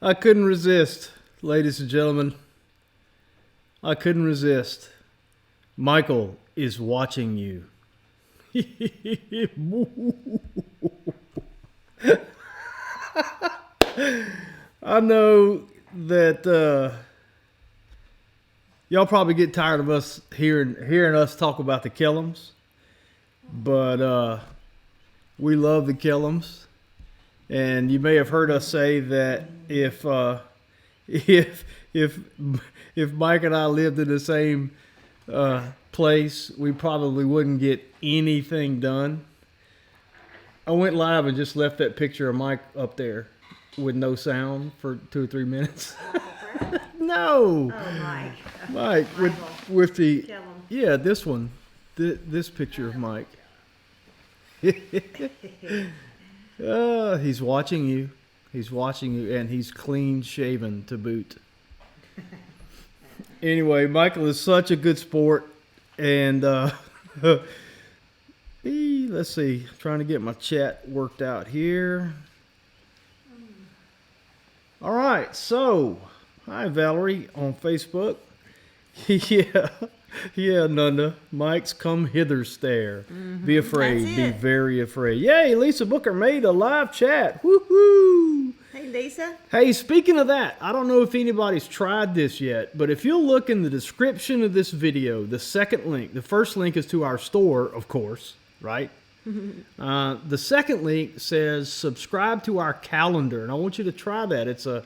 I couldn't resist, ladies and gentlemen. I couldn't resist. Michael is watching you. I know that y'all probably get tired of us hearing us talk about the Kellums, but we love the Kellums, and you may have heard us say that if Mike and I lived in the same place, we probably wouldn't get anything done. I went live and just left that picture of Mike up there with no sound for 2 or 3 minutes. No. Oh, Mike with the this one, this picture of Mike. He's watching you. He's watching you, and he's clean shaven to boot. Anyway, Michael is such a good sport, and let's see, I'm trying to get my chat worked out here. All right, so hi Valerie on Facebook. Yeah, Nunda. Mike's come hither stare. Mm-hmm. Be afraid. Be very afraid. Yay, Lisa Booker made a live chat. Woohoo! Hey, Lisa. Hey, speaking of that, I don't know if anybody's tried this yet, but if you'll look in the description of this video, the second link, the first link is to our store, of course, right? The second link says subscribe to our calendar, and I want you to try that. It's a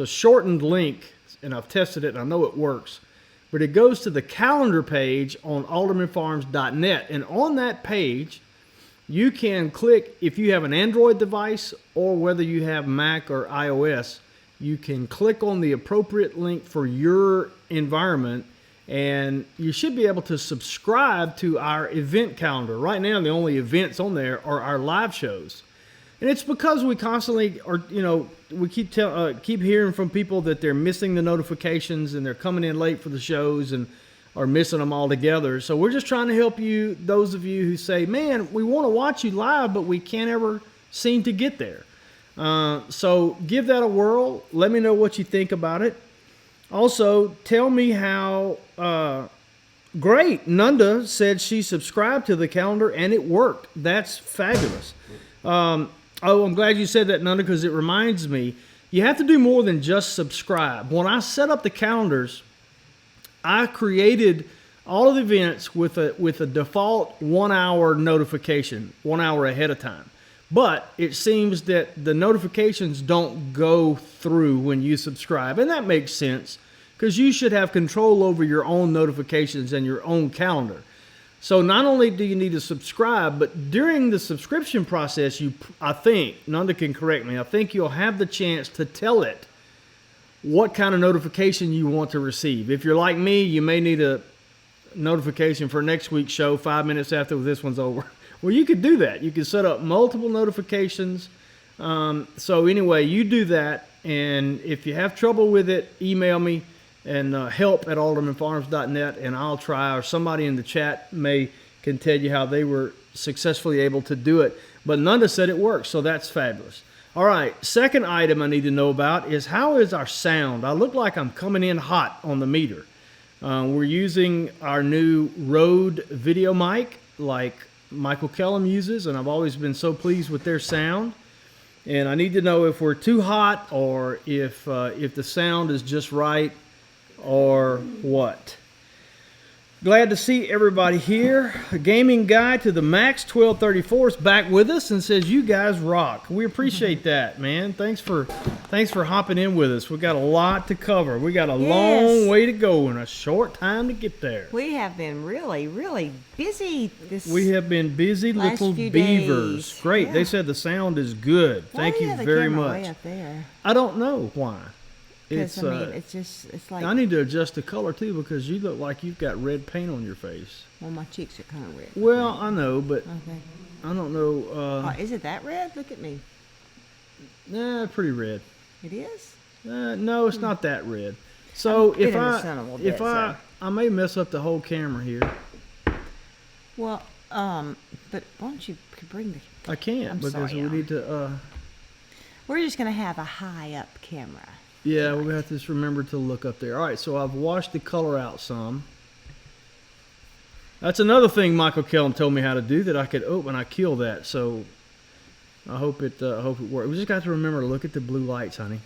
shortened link, and I've tested it, and I know it works. But it goes to the calendar page on AldermanFarms.net. And on that page, you can click, if you have an Android device or whether you have Mac or iOS, you can click on the appropriate link for your environment, and you should be able to subscribe to our event calendar. Right now, the only events on there are our live shows. And it's because we constantly are, we keep hearing from people that they're missing the notifications and they're coming in late for the shows and are missing them altogether. So we're just trying to help you, those of you who say, man, we want to watch you live, but we can't ever seem to get there. So give that a whirl. Let me know what you think about it. Also, tell me how great. Nunda said she subscribed to the calendar and it worked. That's fabulous. Oh, I'm glad you said that, Nunda, because it reminds me, you have to do more than just subscribe. When I set up the calendars, I created all of the events with a default 1 hour notification, 1 hour ahead of time. But it seems that the notifications don't go through when you subscribe, and that makes sense because you should have control over your own notifications and your own calendar. So not only do you need to subscribe, but during the subscription process, I think, Nunda can correct me, I think you'll have the chance to tell it what kind of notification you want to receive. If you're like me, you may need a notification for next week's show 5 minutes after this one's over. Well, you could do that. You can set up multiple notifications. So anyway, you do that, and if you have trouble with it, email me. And help at AldermanFarms.net, and I'll try, or somebody in the chat can tell you how they were successfully able to do it. But Nunda said it works, so that's fabulous. All right, second item I need to know about is how is our sound? I look like I'm coming in hot on the meter. We're using our new Rode video mic like Michael Kellum uses, and I've always been so pleased with their sound. And I need to know if we're too hot or if the sound is just right, or what. Glad to see everybody here. A gaming guy to the max 1234 is back with us and says you guys rock. We appreciate that, man. Thanks for hopping in with us. We got a lot to cover. We got a long way to go and a short time to get there. We have been really, really busy We have been busy little beavers. Days. Great. Yeah. They said the sound is good. Thank you very much. Way up there? I don't know why. Because it's like. I need to adjust the color too because you look like you've got red paint on your face. Well, my cheeks are kind of red. Well, I know, but okay. I don't know. Is it that red? Look at me. Nah, pretty red. It is? No, it's not that red. So I may mess up the whole camera here. Well, but why don't you bring the I can't because sorry, we y'all. need to. We're just gonna have a high up camera. Yeah, we're gonna have to just remember to look up there. All right, so I've washed the color out some. That's another thing Michael Kellum told me how to do that I could open. I kill that, so I hope it works. We just got to remember to look at the blue lights, honey,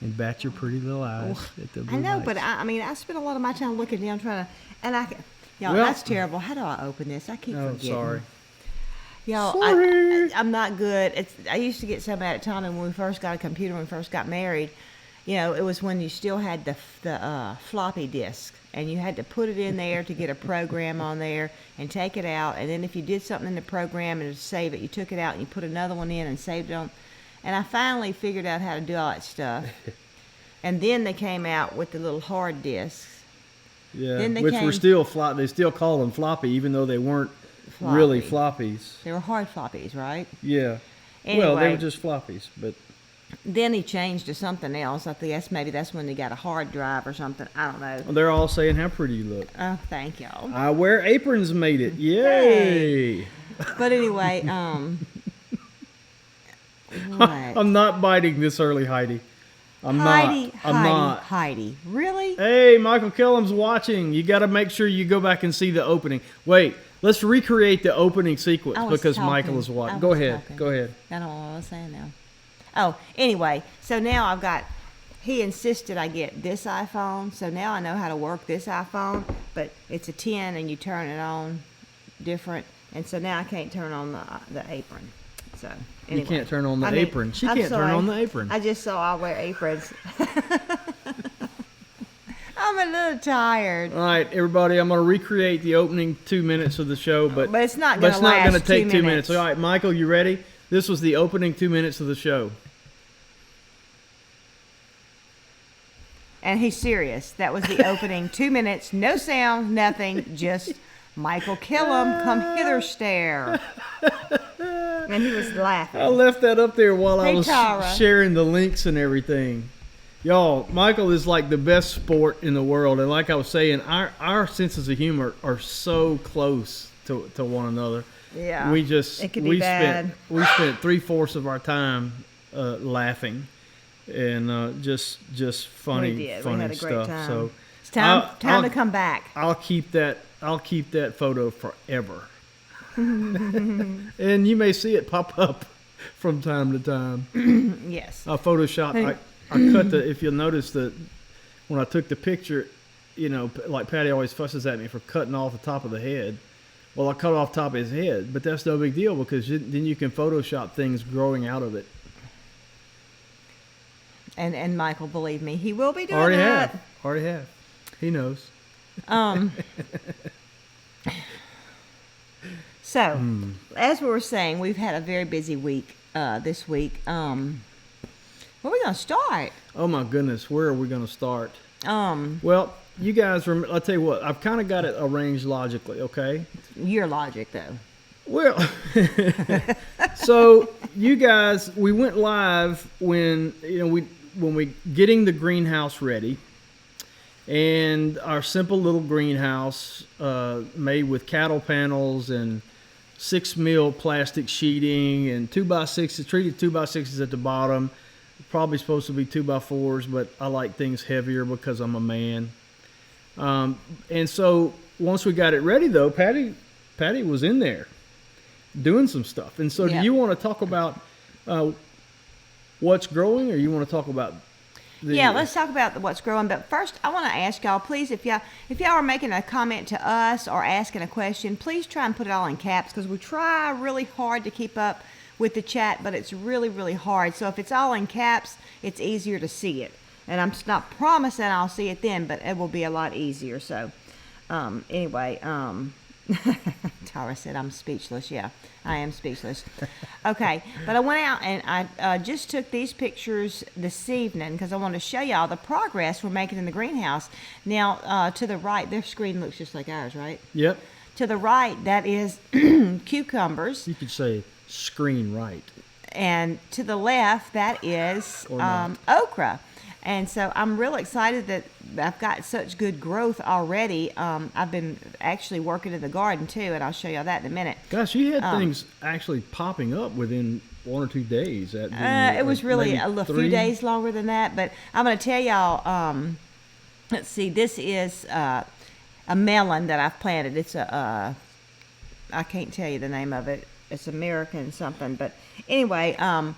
and bat your pretty little eyes at the blue I know, lights. but I mean, I spend a lot of my time looking down trying to, and y'all, Well- that's terrible. How do I open this? I keep Oh, forgetting. sorry. Y'all, Sorry. I'm not good. I used to get so mad at Tommy when we first got a computer, when we first got married. You know, it was when you still had the floppy disk, and you had to put it in there to get a program on there and take it out. And then if you did something in the program and to save it, you took it out and you put another one in and saved it on. And I finally figured out how to do all that stuff. And then they came out with the little hard disks. Yeah, Then they which were came- still they still call them floppy, even though they weren't really floppies. They were hard floppies, right? Yeah. Well, they Anyway. were just floppies, but Then he changed to something else. I think maybe that's when they got a hard drive or something. I don't know. they're all saying how pretty you look. Oh, thank y'all. I wear aprons made it. Yay! But anyway, what? I'm not biting this early, Heidi. I'm not. Heidi. Really? Hey, Michael Kellum's watching. You got to make sure you go back and see the opening. Wait, let's recreate the opening sequence I was because talking. Michael is I watching. was Go ahead. talking. Go ahead. I don't know what I was saying now. Oh, anyway, so now he insisted I get this iPhone, so now I know how to work this iPhone, but it's a 10 and you turn it on different, and so now I can't turn on the apron. So anyway. You can't turn on the I mean, apron. She I'm can't turn sorry. on the apron. I just saw I wear aprons. I'm a little tired. All right, everybody, I'm going to recreate the opening 2 minutes of the show, but But it's not going to last gonna take 2 2 minutes. minutes. All right, Michael, you ready? This was the opening 2 minutes of the show. And he's serious. That was the opening 2 minutes, no sound, nothing, just Michael Kellum, come hither stare. And he was laughing. I left that up there while I Hey, was Tara. sharing the links and everything. Y'all, Michael is like the best sport in the world, and like I was saying, our senses of humor are so close to one another. Yeah. We just It could be bad. we spent 3/4 of our time laughing and just funny We did. funny We had a great stuff. time. So It's time I'll- to come back. I'll keep that photo forever. And you may see it pop up from time to time. Yes. Photoshop. I cut the. If you'll notice that when I took the picture, you know, like Patty always fusses at me for cutting off the top of the head. Well, I cut off top of his head, but that's no big deal because then you can Photoshop things growing out of it. And Michael, believe me, he will be doing Already that. have. Already have. He knows. So, as we were saying, we've had a very busy week this week. Where are we going to start? Oh my goodness, where are we going to start? Um, Well, you guys, I'll tell you what, I've kind of got it arranged logically, okay? your logic, though. Well, so you guys, we went live when we getting the greenhouse ready, and our simple little greenhouse made with cattle panels and 6 mil plastic sheeting and 2x6s, treated 2x6s at the bottom. Probably supposed to be 2x4s, but I like things heavier because I'm a man. And so once we got it ready, though, Patty was in there doing some stuff. And so, Yep. do you want to talk about what's growing, or you want to talk about? Yeah, let's talk about what's growing. But first, I want to ask y'all, please, if y'all are making a comment to us or asking a question, please try and put it all in caps because we try really hard to keep up with the chat, but it's really, really hard. So if it's all in caps, it's easier to see it. And I'm not promising I'll see it then, but it will be a lot easier. So anyway, Tara said I'm speechless. Yeah, I am speechless. Okay, but I went out and I just took these pictures this evening because I want to show y'all the progress we're making in the greenhouse. Now, to the right, their screen looks just like ours, right? Yep. To the right, that is cucumbers. You could say screen right. And to the left, that is Or not. okra. And so I'm real excited I've got such good growth already. I've been actually working in the garden too, and I'll show y'all that in a minute. Gosh, you had things actually popping up within 1 or 2 days. It was really a few days longer than that, but I'm going to tell y'all. Let's see. This is a melon that I've planted. It's I can't tell you the name of it. It's American something, but anyway, I've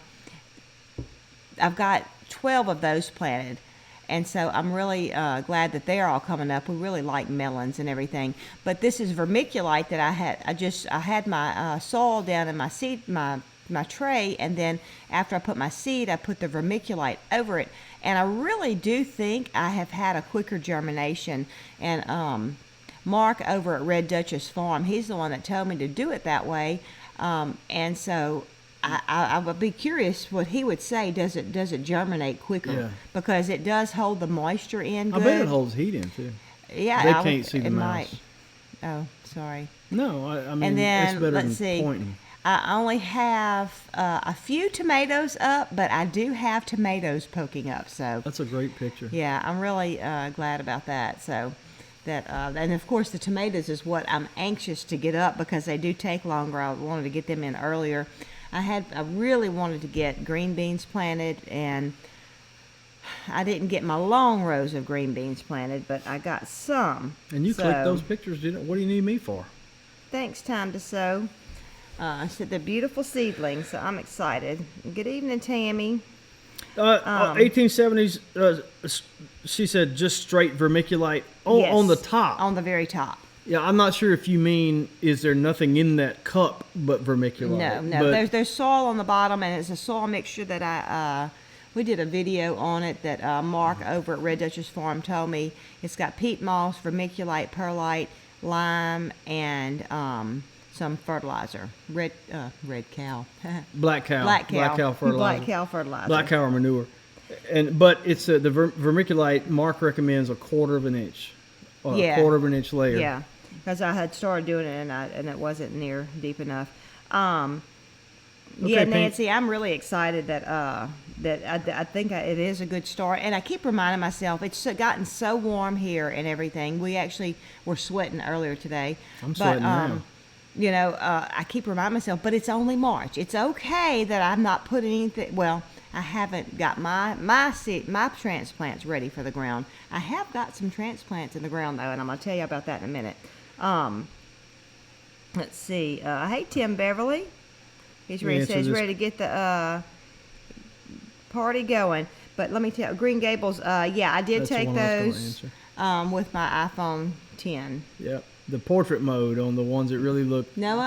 got 12 of those planted. And so I'm really glad that they're all coming up. We really like melons and everything. But this is vermiculite that I had my soil down in my seed, my tray, and then after I put my seed, I put the vermiculite over it. And I really do think I have had a quicker germination. And Mark over at Red Duchess Farm, he's the one that told me to do it that way. And so I would be curious what he would say. Does it germinate quicker? Yeah. Because it does hold the moisture in good. I bet it holds heat in too. Yeah, They can't see the mouse. Oh, sorry. No, I mean, And then, it's better let's than see. pointing. I only have a few tomatoes up, but I do have tomatoes poking up. So That's a great picture. yeah, I'm really glad about that. So that and of course the tomatoes is what I'm anxious to get up because they do take longer. I wanted to get them in earlier. I really wanted to get green beans planted, and I didn't get my long rows of green beans planted, but I got some. And you clicked those pictures, didn't? What do you need me for? Thanks, Time to Sow. I said they're beautiful seedlings, so I'm excited. Good evening, Tammy. 1870s. She said just straight vermiculite Yes, on the top. On the very top. Yeah, I'm not sure if you mean is there nothing in that cup but vermiculite. No. But There's soil on the bottom, and it's a soil mixture that we did a video on it that Mark over at Red Duchess Farm told me. It's got peat moss, vermiculite, perlite, lime, and some fertilizer. Red cow. black cow. Black cow fertilizer. Black cow fertilizer. Black cow or manure. But it's the vermiculite. Mark recommends a 1/4 of an inch. A 1/4 of an inch layer. Yeah, because I had started doing it and it wasn't near deep enough. Yeah, Nancy, I'm really excited that I think it is a good start. And I keep reminding myself, it's gotten so warm here and everything. We actually were sweating earlier today. I'm sweating now. You know, I keep reminding myself, but it's only March. It's okay that I'm not putting anything. Well, I haven't got my transplants ready for the ground. I have got some transplants in the ground though, and I'm gonna tell you about that in a minute. Let's see. Hey, Tim Beverly. He's ready. Says ready to get the party going. But let me tell you, Green Gables. Yeah, I did take those with my iPhone 10. Yep. The portrait mode on the ones that really look. No,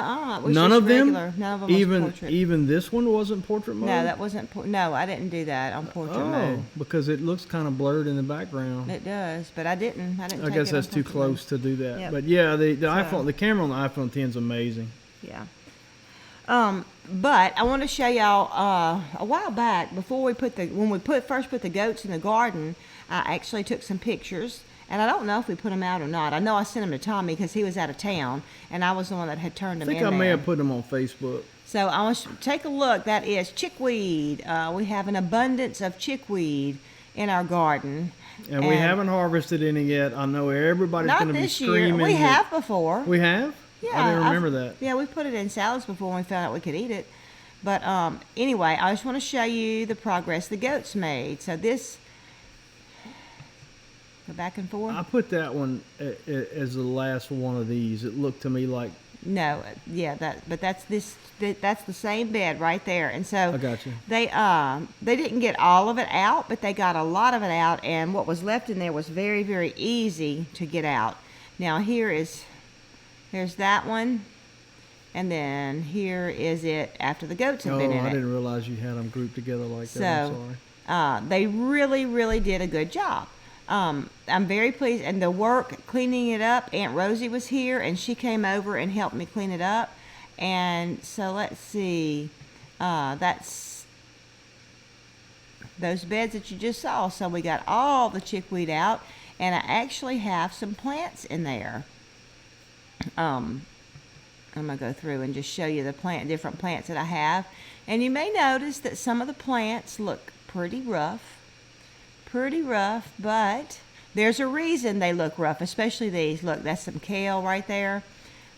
none of them. None of them was portrait. Even this one wasn't portrait mode. No, that wasn't. No, I didn't do that on portrait mode. Because it looks kind of blurred in the background. It does, but I didn't. I guess that's too close to do that. Yep. But yeah, the camera on the iPhone 10 is amazing. Yeah. But I want to show y'all a while back when we first put the goats in the garden. I actually took some pictures. And I don't know if we put them out or not. I know I sent them to Tommy because he was out of town, and I was the one that had turned them in. I think I may have put them on Facebook. So I want you to take a look. That is chickweed. We have an abundance of chickweed in our garden. And we haven't harvested any yet. I know everybody's going to be screaming. Not this year. We have before. We have? Yeah. I didn't remember that. Yeah, we put it in salads before when we found out we could eat it. But anyway, I just want to show you the progress the goats made. So this... Go back and forth. I put that one as the last one of these. It looked to me like. No, yeah, that's the same bed right there, and so I got you. They didn't get all of it out, but they got a lot of it out, and what was left in there was very, very easy to get out. Now here's that one, and then here is it after the goats have been in it. I didn't realize you had them grouped together like that. I'm sorry. They really, really did a good job. I'm very pleased, and the work cleaning it up, Aunt Rosie was here, and she came over and helped me clean it up. And so let's see, that's those beds that you just saw. So we got all the chickweed out, and I actually have some plants in there. I'm gonna go through and just show you the different plants that I have, and you may notice that some of the plants look pretty rough, but There's a reason they look rough, especially these. Look, that's some kale right there.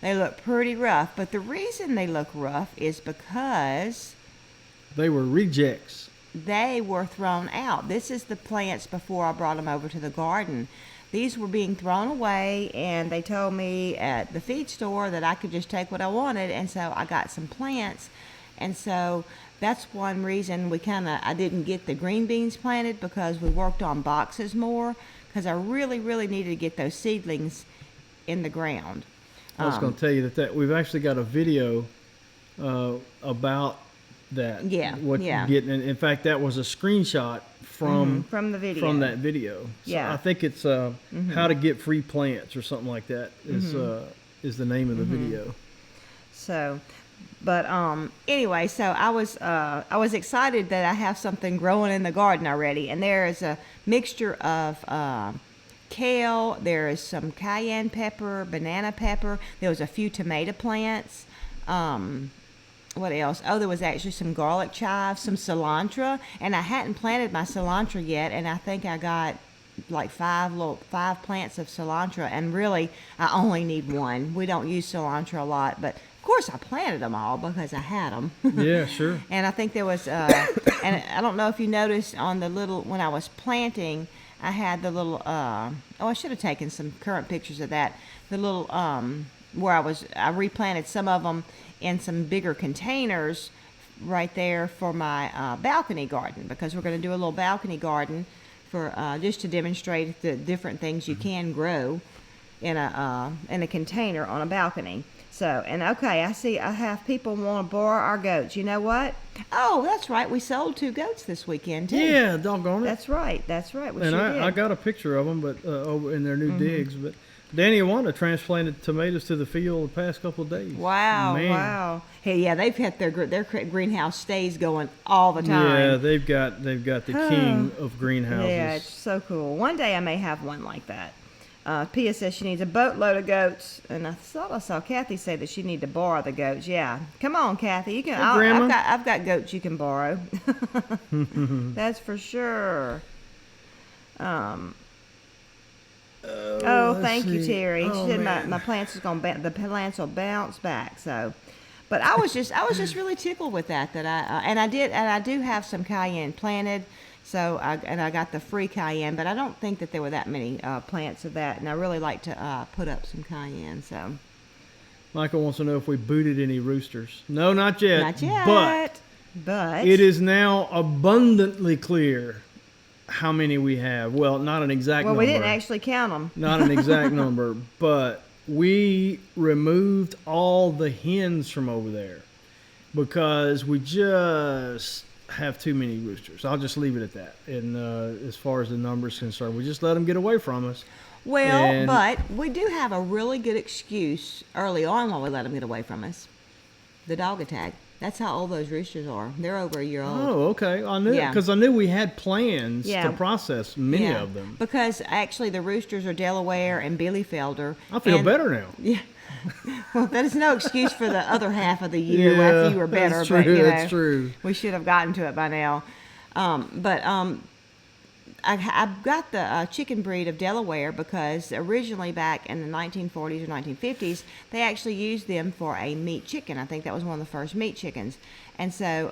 They look pretty rough, but the reason they look rough is because They were rejects. they were thrown out. This is the plants before I brought them over to the garden. These were being thrown away, and they told me at the feed store that I could just take what I wanted, and so I got some plants. And so that's one reason I didn't get the green beans planted, because we worked on boxes more, because I really, really needed to get those seedlings in the ground. I was going to tell you that we've actually got a video about that. Yeah, What yeah. you're getting. In fact, that was a screenshot from the video. From that video. So Yeah. I think it's how to get free plants or something like that is the name of the video. So, but anyway, so I was excited that I have something growing in the garden already, and there is a mixture of kale. There is some cayenne pepper, banana pepper. There was a few tomato plants. What else? Oh, there was actually some garlic chives, some cilantro, and I hadn't planted my cilantro yet, and I think I got like five plants of cilantro, and really I only need one. We don't use cilantro a lot, but of course I planted them all because I had them. Yeah, sure. And I think there was, and I don't know if you noticed on the little, when I was planting, I had the little, I should have taken some current pictures of that. The little, where I replanted some of them in some bigger containers right there for my balcony garden, because we're going to do a little balcony garden for just to demonstrate the different things you can grow in a container on a balcony. So, and okay, I see I have people want to borrow our goats. You know what? Oh, that's right. We sold 2 goats this weekend too. Yeah, doggone it. That's right. That's right. We And sure did. I got a picture of them, but over in their new digs. But Danny and Wanda transplanted tomatoes to the field the past couple of days. Wow, Man. wow. Hey, yeah, they've had their greenhouse stays going all the time. Yeah, they've got the king of greenhouses. Yeah, it's so cool. One day I may have one like that. Pia says she needs a boatload of goats, and I thought I saw Kathy say that she need to borrow the goats. Yeah, come on, Kathy, you can. Hey, Grandma. I've got goats you can borrow. That's for sure. Let's Thank you, see. Terry. Oh, She said man. my plants is the plants will bounce back. So, but I was just really tickled with that I do have some cayenne planted. So I got the free cayenne, but I don't think that there were that many plants of that, and I really like to put up some cayenne. So Michael wants to know if we booted any roosters. No, not yet. not yet, but it is now abundantly clear how many we have. Well, not an exact number. we didn't actually count them. Not an exact number, but we removed all the hens from over there because we just have too many roosters. I'll just leave it at that. And as far as the numbers concerned, we just let them get away from us. Well, but we do have a really good excuse early on while we let them get away from us. The dog attack. That's how old those roosters are. They're over a year old. Oh, okay. I knew Yeah. because I knew we had plans Yeah. to process many Yeah, of them. because actually the roosters are Delaware and Bielefelder. I feel and- better now. Yeah. Well, that is no excuse for the other half of the year after you were better. That's but true. you know, That's true. we should have gotten to it by now. I've got the chicken breed of Delaware because originally back in the 1940s or 1950s, they actually used them for a meat chicken. I think that was one of the first meat chickens. And so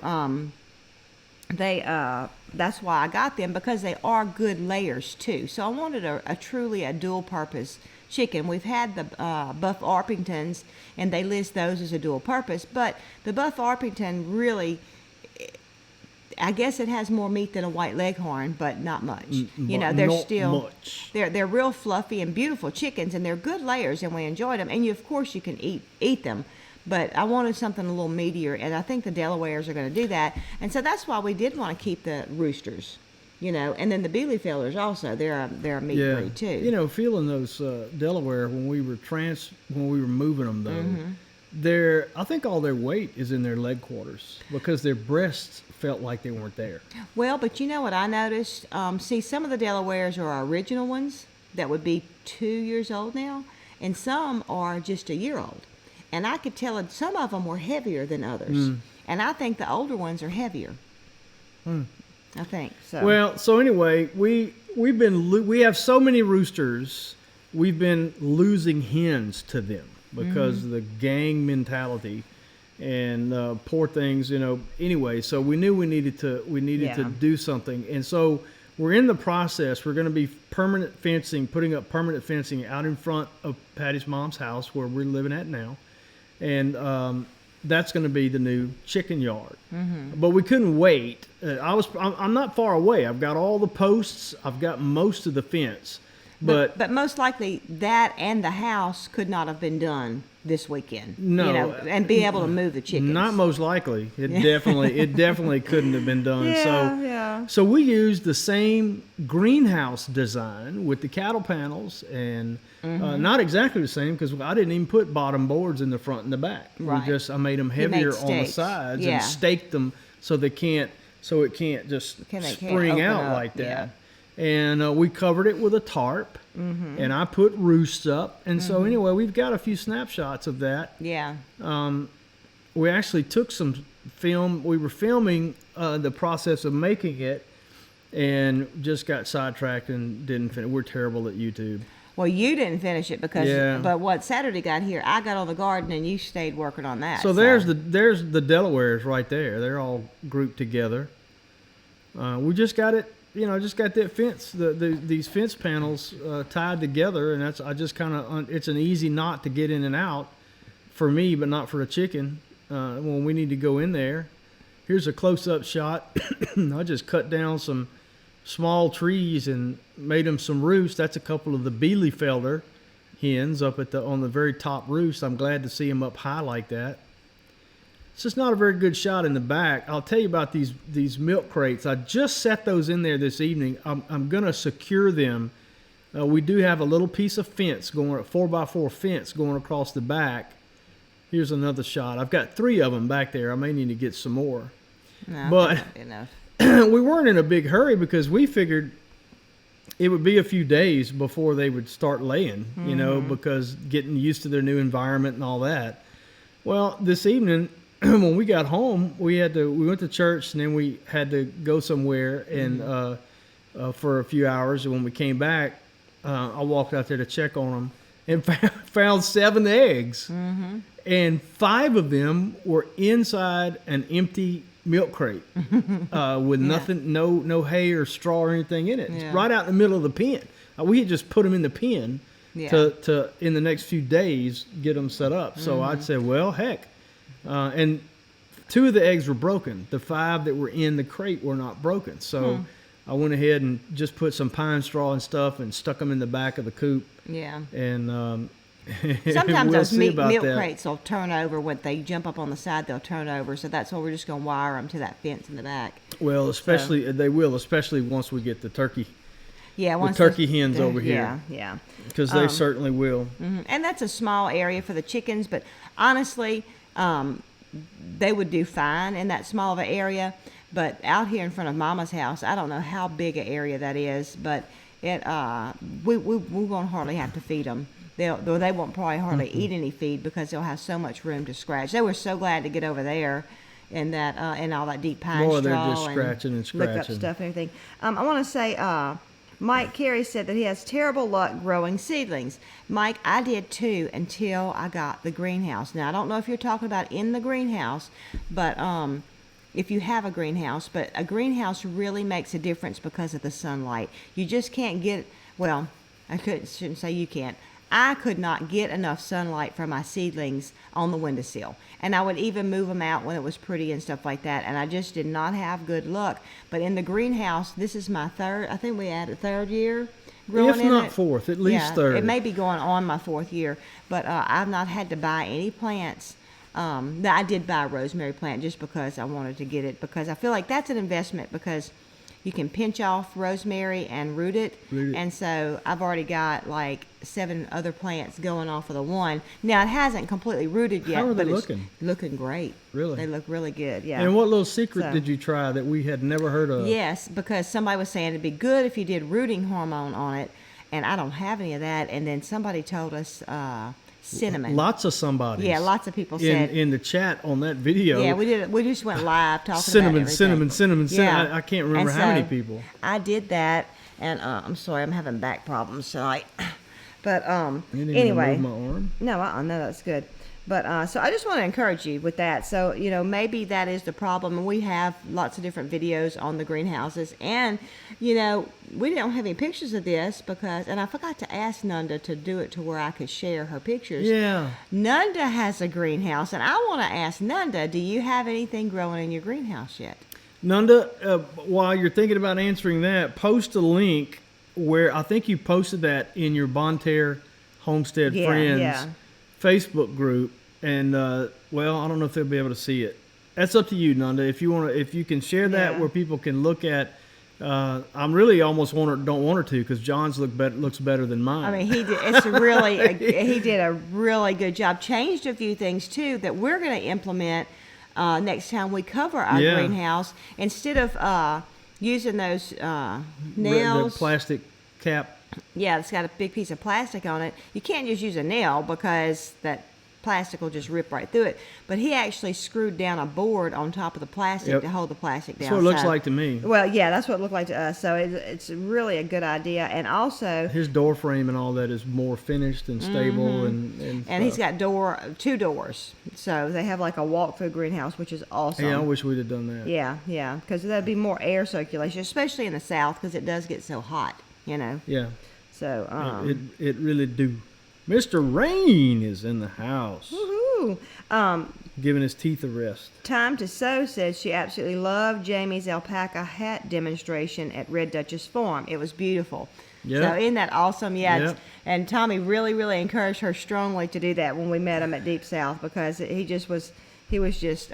that's why I got them, because they are good layers too. So I wanted a truly dual purpose chicken. We've had the Buff Orpingtons, and they list those as a dual purpose, but the Buff Orpington really, I guess it has more meat than a white leghorn, but not much. You know, they're not still much. they're real fluffy and beautiful chickens, and they're good layers, and we enjoyed them. And of course you can eat them, but I wanted something a little meatier, and I think the Delawares are going to do that. And so that's why we did want to keep the roosters, you know, and then the Bielefelders also. They're a meat breed too. You know, feeling those Delaware when we were moving them though, I think all their weight is in their leg quarters because their breasts felt like they weren't there. Well, but you know what I noticed? See, some of the Delawares are our original ones that would be 2 years old now, and some are just a year old. And I could tell that some of them were heavier than others. And I think the older ones are heavier. I think so. Well, so anyway, we have so many roosters, we've been losing hens to them because of the gang mentality. And poor things, Anyway, so we knew we needed to do something, and so we're in the process. We're going to be putting up permanent fencing out in front of Patty's mom's house where we're living at now, and that's going to be the new chicken yard. But we couldn't wait. I'm not far away. I've got all the posts. I've got most of the fence, but most likely that and the house could not have been done this weekend. No, and be able to move the chickens. Not most likely. It definitely couldn't have been done. So we used the same greenhouse design with the cattle panels, and not exactly the same because I didn't even put bottom boards in the front and the back. Right. I made them heavier on the sides and staked them so it can't just spring out like that. Yeah. And we covered it with a tarp, and I put roosts up. And so anyway, we've got a few snapshots of that. Yeah. We actually took some film. We were filming the process of making it, and just got sidetracked and didn't finish. We're terrible at YouTube. Well, you didn't finish it but what Saturday got here, I got all the garden, and you stayed working on that. So there's the Delawares right there. They're all grouped together. We just got it. Just got that fence, these fence panels tied together, and it's an easy knot to get in and out for me, but not for a chicken when we need to go in there. Here's a close-up shot. I just cut down some small trees and made them some roosts. That's a couple of the Bielefelder hens up on the very top roost. I'm glad to see them up high like that. It's just not a very good shot in the back. I'll tell you about these milk crates. I just set those in there this evening. I'm going to secure them. We do have a little piece of fence a 4x4 fence going across the back. Here's another shot. I've got 3 of them back there. I may need to get some more. No, but enough. We weren't in a big hurry because we figured it would be a few days before they would start laying, because getting used to their new environment and all that. Well, this evening, when we got home, we went to church, and then we had to go somewhere and for a few hours. And when we came back, I walked out there to check on them and found 7 eggs, and 5 of them were inside an empty milk crate with nothing, no hay or straw or anything in it. Yeah. It's right out in the middle of the pen. We had just put them in the pen to in the next few days get them set up. So I'd say, well, heck. And 2 of the eggs were broken. The 5 that were in the crate were not broken. So I went ahead and just put some pine straw and stuff and stuck them in the back of the coop. Yeah. And sometimes we'll those milk crates will turn over when they jump up on the side. They'll turn over. So that's why we're just going to wire them to that fence in the back. Well, they will, especially once we get the turkey. Yeah, once the turkey hens over here. Yeah. Because they certainly will. And that's a small area for the chickens, but honestly, they would do fine in that small of an area. But out here in front of Mama's house, I don't know how big an area that is, but we won't hardly have to feed them. They won't probably hardly eat any feed because they'll have so much room to scratch. They were so glad to get over there and that and all that deep pine straw. They're just scratching and scratching. Look up stuff and everything. I want to say, Mike Carey said that he has terrible luck growing seedlings. Mike, I did too until I got the greenhouse. Now, I don't know if you're talking about in the greenhouse, but if you have a greenhouse, but a greenhouse really makes a difference because of the sunlight. You just can't get, well, shouldn't say you can't. I could not get enough sunlight for my seedlings on the windowsill. And I would even move them out when it was pretty and stuff like that. And I just did not have good luck. But in the greenhouse, this is my third year growing in it. If not fourth, at least third. It may be going on my 4th year. But I've not had to buy any plants. I did buy a rosemary plant just because I wanted to get it. Because I feel like that's an investment because you can pinch off rosemary and root it. And so I've already got like 7 other plants going off of the one. Now it hasn't completely rooted yet. How are they but looking? It's looking great. Really? They look really good, yeah. And what little secret did you try that we had never heard of? Yes, because somebody was saying it'd be good if you did rooting hormone on it. And I don't have any of that. And then somebody told us cinnamon. Lots of somebodies. Yeah, lots of people said in the chat on that video. Yeah, we did. We just went live talking cinnamon, about everything. cinnamon. Yeah. I can't remember And how many so people. I did that, and I'm sorry, I'm having back problems tonight. But You didn't anyway, even move my arm. no, that's good. But so I just want to encourage you with that. So maybe that is the problem, and we have lots of different videos on the greenhouses, and we don't have any pictures of this and I forgot to ask Nunda to do it to where I could share her pictures. Yeah. Nunda has a greenhouse, and I want to ask Nunda, do you have anything growing in your greenhouse yet? Nunda, while you're thinking about answering that, post a link where I think you posted that in your Bonterre Homestead Friends Facebook group, and I don't know if they'll be able to see it. That's up to you, Nunda. If you can share that where people can look at. I'm really almost don't want her to, because John's looks better than mine. I mean, he did. It's really he did a really good job. Changed a few things too that we're going to implement next time we cover our greenhouse. Instead of using those nails, the plastic cap. Yeah, it's got a big piece of plastic on it. You can't just use a nail because that plastic will just rip right through it. But he actually screwed down a board on top of the plastic to hold the plastic down. That's what it looks like to me. Well, yeah, that's what it looked like to us. So it's really a good idea. And also, his door frame and all that is more finished and stable. And he's got two doors. So they have like a walk-through greenhouse, which is awesome. Yeah, I wish we'd have done that. Yeah, because there'd be more air circulation, especially in the south, because it does get so hot, Yeah. So it really do. Mr. Rain is in the house. Woohoo! Giving his teeth a rest. Time to Sew says she absolutely loved Jamie's alpaca hat demonstration at Red Duchess Farm. It was beautiful. Yeah. So isn't that awesome? Yeah. Yep. And Tommy really, really encouraged her strongly to do that when we met him at Deep South, because he was just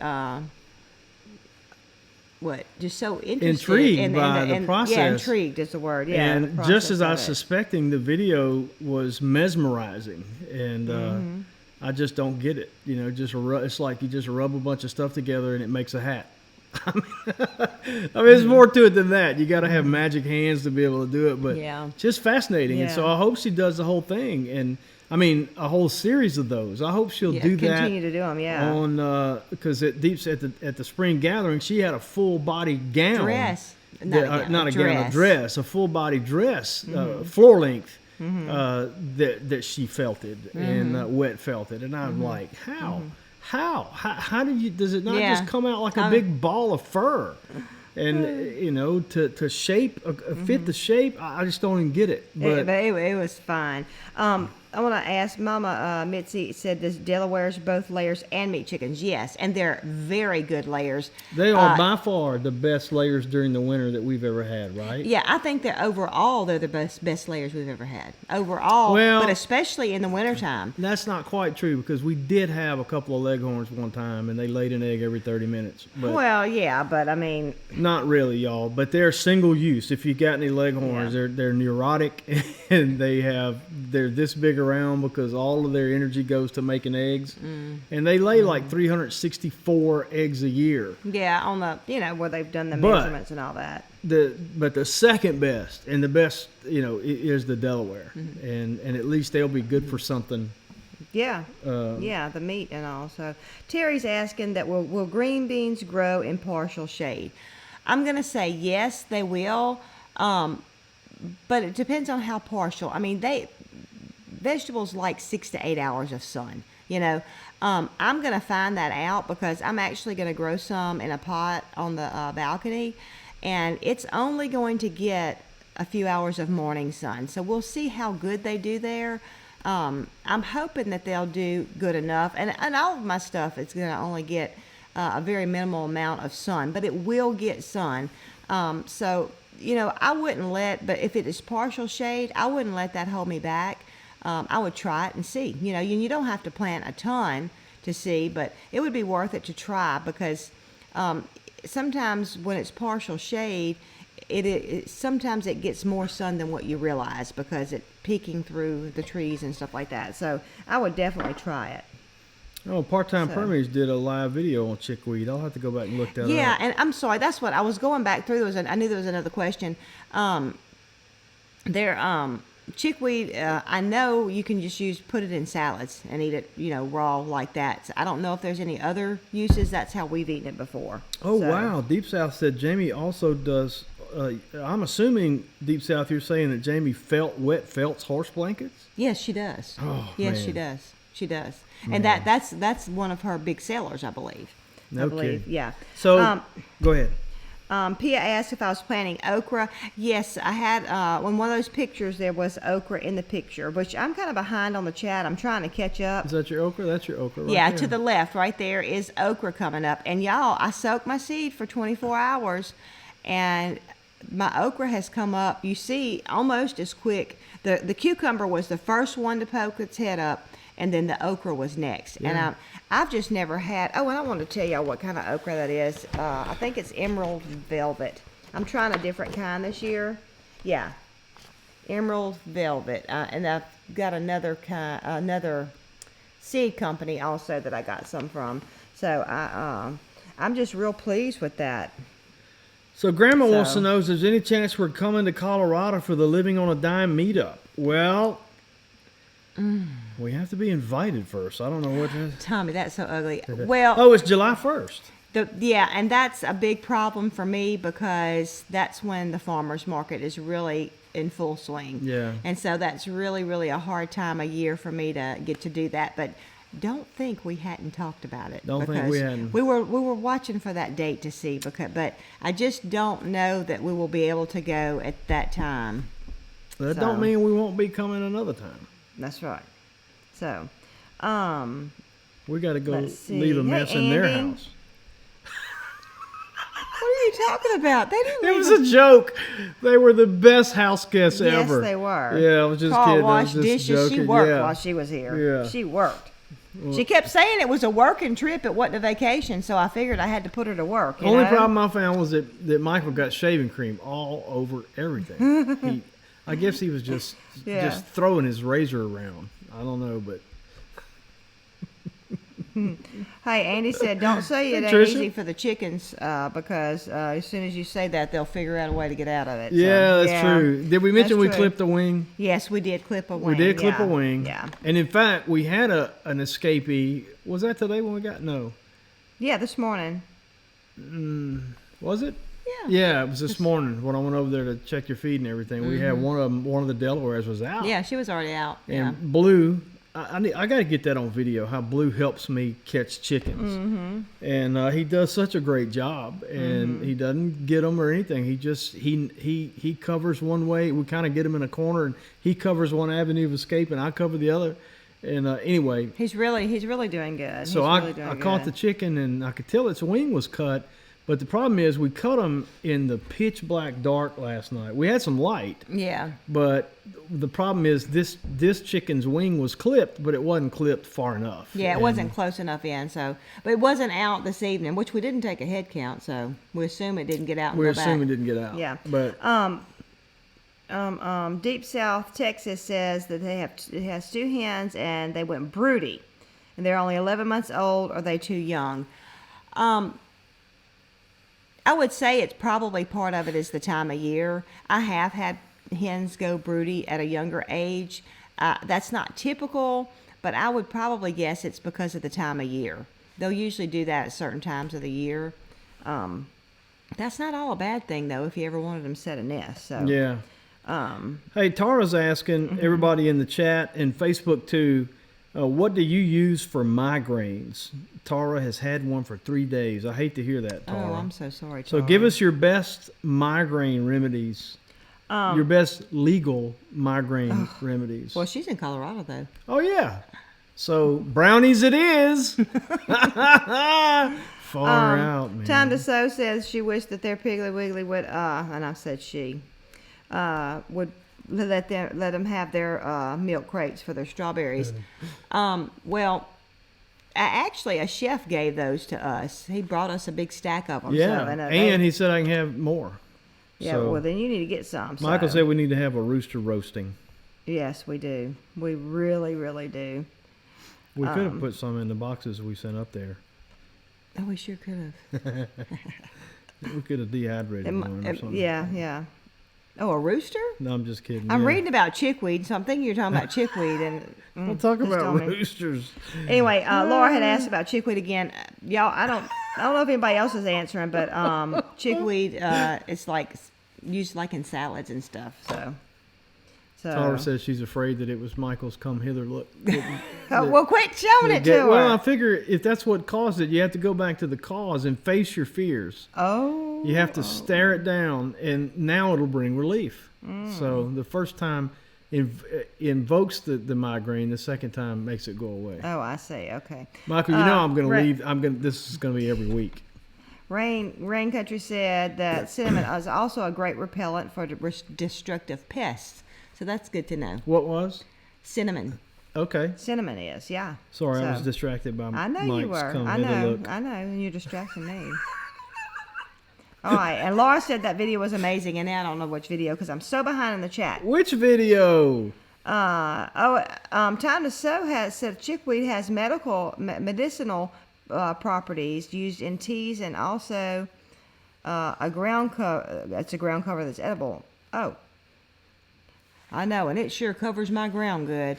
just so interested. Intrigued by the process. Yeah, intrigued is the word. Yeah. And just as I was suspecting, the video was mesmerizing, and I just don't get it. It's like you just rub a bunch of stuff together and it makes a hat. I mean, there's more to it than that. You got to have magic hands to be able to do it, but just fascinating. Yeah. And so I hope she does the whole thing, and a whole series of those. I hope she'll do that. Continue to do them, On because at the spring gathering, she had a full body gown. Dress. A dress, a full body dress, floor length. That she felted and wet felted, and I'm like, how does it not just come out like a big ball of fur, and to shape fit the shape? I just don't even get it. But it was fine. I want to ask Mama Mitzi said this Delaware's both layers and meat chickens. Yes, and they're very good layers. They are by far the best layers during the winter that we've ever had, right? Yeah, I think that overall they're the best layers we've ever had. Overall, but especially in the wintertime. That's not quite true, because we did have a couple of leghorns one time, and they laid an egg every 30 minutes. But but I mean, not really, y'all. But they're single use. If you got any leghorns, they're neurotic, and they're this big around because all of their energy goes to making eggs, and they lay like 364 eggs a year. Yeah, on the where they've done the measurements and all that. But the second best and the best is the Delaware, and at least they'll be good for something. Yeah, the meat and all. So Terry's asking that will green beans grow in partial shade? I'm gonna say yes, they will, but it depends on how partial. I mean, vegetables like 6 to 8 hours of sun. I'm going to find that out, because I'm actually going to grow some in a pot on the balcony, and it's only going to get a few hours of morning sun. So we'll see how good they do there. I'm hoping that they'll do good enough, and all of my stuff is going to only get a very minimal amount of sun, but it will get sun. So I wouldn't but if it is partial shade, I wouldn't let that hold me back. I would try it and see. You don't have to plant a ton to see, but it would be worth it to try, because sometimes when it's partial shade, sometimes it gets more sun than what you realize, because it's peeking through the trees and stuff like that. So I would definitely try it. Oh, Part-Time Permies did a live video on chickweed. I'll have to go back and look that up. Yeah, and I'm sorry, that's what I was going back through. I knew there was another question. chickweed, I know you can just put it in salads and eat it, raw like that. So I don't know if there's any other uses. That's how we've eaten it before. Oh, wow. Deep South said Jamie also does, I'm assuming, Deep South, you're saying that Jamie wet felts horse blankets? Yes, she does. Oh, yes, man. she does. She does. Man. And that's one of her big sellers, I believe. Okay. I believe, yeah. So, go ahead. Pia asked if I was planting okra. Yes, I had, on one of those pictures, there was okra in the picture, which I'm kind of behind on the chat. I'm trying to catch up. Is that your okra? That's your okra right Yeah, there. to the left, right there, is okra coming up. And y'all, I soaked my seed for 24 hours, and my okra has come up, you see, almost as quick. The cucumber was the first one to poke its head up, and then the okra was next. Yeah. And I've just never had, and I want to tell y'all what kind of okra that is. I think it's emerald velvet. I'm trying a different kind this year. Yeah, emerald velvet. And I've got another seed company also that I got some from. So I'm just real pleased with that. So Grandma wants to know, is there any chance we're coming to Colorado for the Living on a Dime meetup? Well, we have to be invited first. I don't know what to... Tommy, that's so ugly. Well, oh, it's July 1st. Yeah, and that's a big problem for me because that's when the farmers market is really in full swing. Yeah. And so that's really, really a hard time of year for me to get to do that. But don't think we hadn't talked about it. Don't think we hadn't. We were watching for that date to see, but I just don't know that we will be able to go at that time. That don't mean we won't be coming another time. That's right. So, we got to go leave a mess in their house. What are you talking about? They didn't. It was a joke. They were the best house guests ever. Yes, they were. Yeah, I was just Carl kidding. washed I was just dishes. joking. She worked yeah. while she was here. Yeah. She worked. She kept saying it was a working trip. It wasn't a vacation, so I figured I had to put her to work. Only problem I found was that Michael got shaving cream all over everything. I guess he was just throwing his razor around. I don't know, but. Hey, Andy said, don't say it ain't Tricia? easy for the chickens because as soon as you say that, they'll figure out a way to get out of it. Yeah, that's true. Did we mention we true. clipped a wing? Yes, we did clip a wing. We did clip a wing. Yeah. And in fact, we had an escapee. Was that today when we got? No. Yeah, this morning. Was it? Yeah. Yeah, it was this morning when I went over there to check your feed and everything. We had one of the Delawares was out. Yeah, she was already out. And Blue, I got to get that on video, how Blue helps me catch chickens. And he does such a great job. And he doesn't get them or anything. He just, he covers one way. We kind of get him in a corner, and he covers one avenue of escape, and I cover the other. And anyway. He's really doing good. So I caught the chicken, and I could tell its wing was cut. But the problem is we cut them in the pitch black dark last night. We had some light. Yeah. But the problem is this chicken's wing was clipped, but it wasn't clipped far enough. Yeah, it wasn't close enough in. So, but it wasn't out this evening, which we didn't take a head count. So we assume it didn't get out. We assume it didn't get out. Yeah. But Deep South Texas says that it has 2 hens and they went broody, and they're only 11 months old. Or are they too young? I would say it's probably part of it is the time of year. I have had hens go broody at a younger age. That's not typical, but I would probably guess it's because of the time of year. They'll usually do that at certain times of the year. That's not all a bad thing, though, if you ever wanted them to set a nest. So yeah. Hey, Tara's asking everybody in the chat and Facebook too, what do you use for migraines? Tara has had one for 3 days. I hate to hear that, Tara. Oh, I'm so sorry, Tara. So give us your best migraine remedies, your best legal migraine remedies. Well, she's in Colorado, though. Oh, yeah. So brownies it is. Far out, man. Time to Sew says she wished that their Piggly Wiggly would, and I said she, would let them have their milk crates for their strawberries. Well, actually, a chef gave those to us. He brought us a big stack of them. Yeah, so, and he said I can have more. Yeah, so well, then you need to get some. Michael said we need to have a rooster roasting. Yes, we do. We really, really do. We could have put some in the boxes we sent up there. Oh, we sure could have. We could have dehydrated one or something. Yeah, yeah. Oh, a rooster? No, I'm just kidding. I'm yeah. reading about chickweed, so I'm thinking you're talking about chickweed. And We'll talk just about tell me. roosters. Anyway, Laura had asked about chickweed again. Y'all, I don't know if anybody else is answering, but chickweed, it's like used like in salads and stuff. So Tara says she's afraid that it was Michael's come hither look. well, quit showing it to her. Well, I figure if that's what caused it, you have to go back to the cause and face your fears. Oh. You have to stare it down, and now it'll bring relief. So the first time invokes the migraine. The second time makes it go away. Oh, I see. Okay. Michael, you know I'm going to leave. This is going to be every week. Rain Country said that cinnamon is also a great repellent for destructive pests. So that's good to know. What was? Cinnamon. Okay. Cinnamon is, yeah. Sorry, I was distracted by I know Mike's you were. come I hither know. look. I know, and you're distracting me. All right, and Laura said that video was amazing, and now I don't know which video because I'm so behind in the chat. Which video? Time to Sow said chickweed has medicinal properties used in teas and also a ground cover. It's a ground cover that's edible. Oh, I know, and it sure covers my ground good.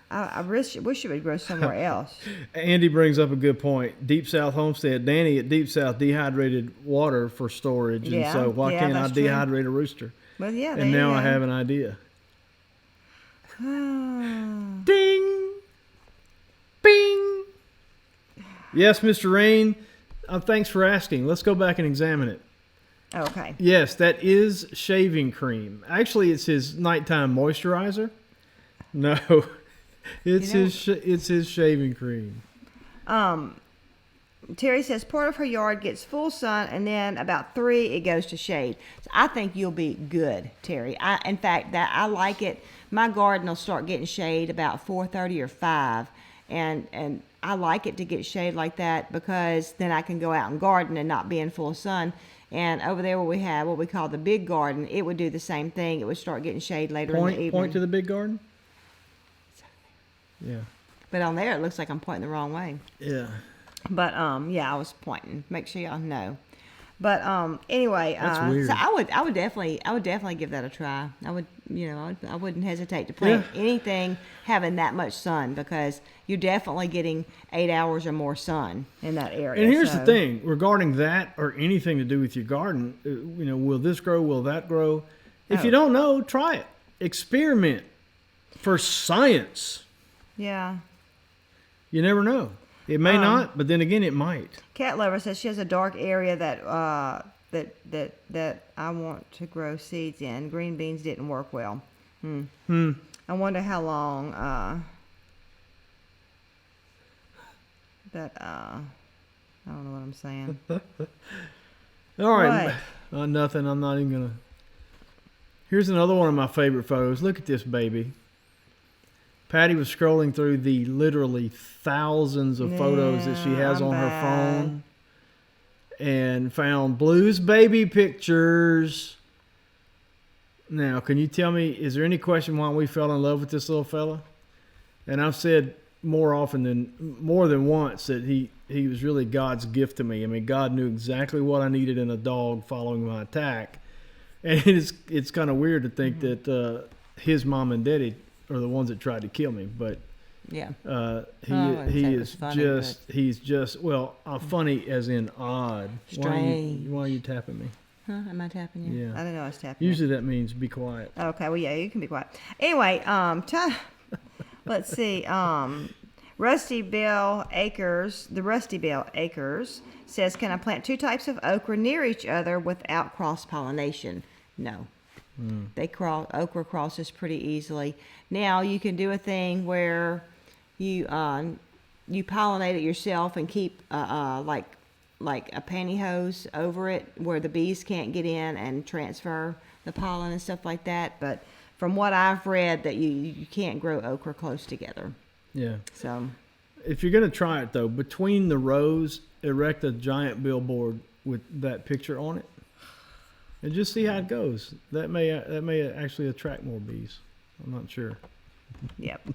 I wish it would grow somewhere else. Andy brings up a good point. Deep South Homestead. Danny at Deep South dehydrated water for storage, and so why can't I dehydrate a rooster? Well, yeah. And now I have an idea. Ding, bing. Yes, Mr. Rain. Thanks for asking. Let's go back and examine it. Okay. Yes, that is shaving cream. Actually, it's his nighttime moisturizer. No, it's his shaving cream. Terry says part of her yard gets full sun, and then about 3 it goes to shade. So I think you'll be good, Terry. In fact, I like it. My garden will start getting shade about 4:30 or 5, and I like it to get shade like that because then I can go out and garden and not be in full sun. And over there where we have what we call the big garden, it would do the same thing. It would start getting shade later in the evening. Point to the big garden? Yeah. But on there, it looks like I'm pointing the wrong way. Yeah. But yeah, I was pointing. Make sure y'all know. But anyway, that's weird. So I would definitely give that a try. I wouldn't hesitate to plant anything having that much sun because you're definitely getting 8 hours or more sun in that area. And here's the thing regarding that or anything to do with your garden. Will this grow? Will that grow? If you don't know, try it. Experiment for science. Yeah. You never know. It may not, but then again, it might. Cat Lover says she has a dark area that I want to grow seeds in. Green beans didn't work well. I wonder how long. I don't know what I'm saying. All right, nothing. I'm not even gonna. Here's another one of my favorite photos. Look at this baby. Patty was scrolling through the literally thousands of photos that she has on her phone and found Blue's baby pictures. Now, can you tell me, is there any question why we fell in love with this little fella? And I've said more than once that he was really God's gift to me. I mean, God knew exactly what I needed in a dog following my attack. And it's kind of weird to think that his mom and daddy are the ones that tried to kill me, but yeah, he's just funny as in odd. Strange. Why are you tapping me? Huh? Am I tapping you? Yeah, I don't know. I was tapping. Usually that means be quiet. Okay, well, yeah, you can be quiet. Anyway, let's see. Rusty Bell Acres says, "Can I plant 2 types of okra near each other without cross pollination?" No. Okra crosses pretty easily. Now you can do a thing where you pollinate it yourself and keep like a pantyhose over it where the bees can't get in and transfer the pollen and stuff like that. But from what I've read, that you can't grow okra close together. Yeah. So if you're gonna try it though, between the rows, erect a giant billboard with that picture on it. And just see how it goes. That may actually attract more bees. I'm not sure. Yep.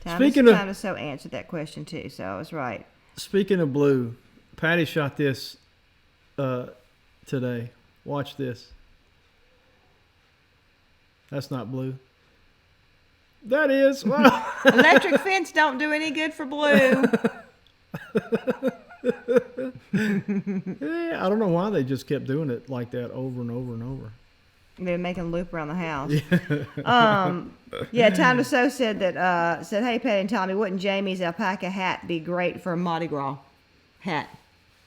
Time to so answered that question too, so I was right. Speaking of blue, Patty shot this today. Watch this. That's not blue. That is. Well. Electric fence don't do any good for blue. Yeah, I don't know why they just kept doing it like that over and over and over. They're making a loop around the house. Yeah. Time to Sew said that. Said, "Hey, Patty and Tommy, wouldn't Jamie's alpaca hat be great for a Mardi Gras hat?"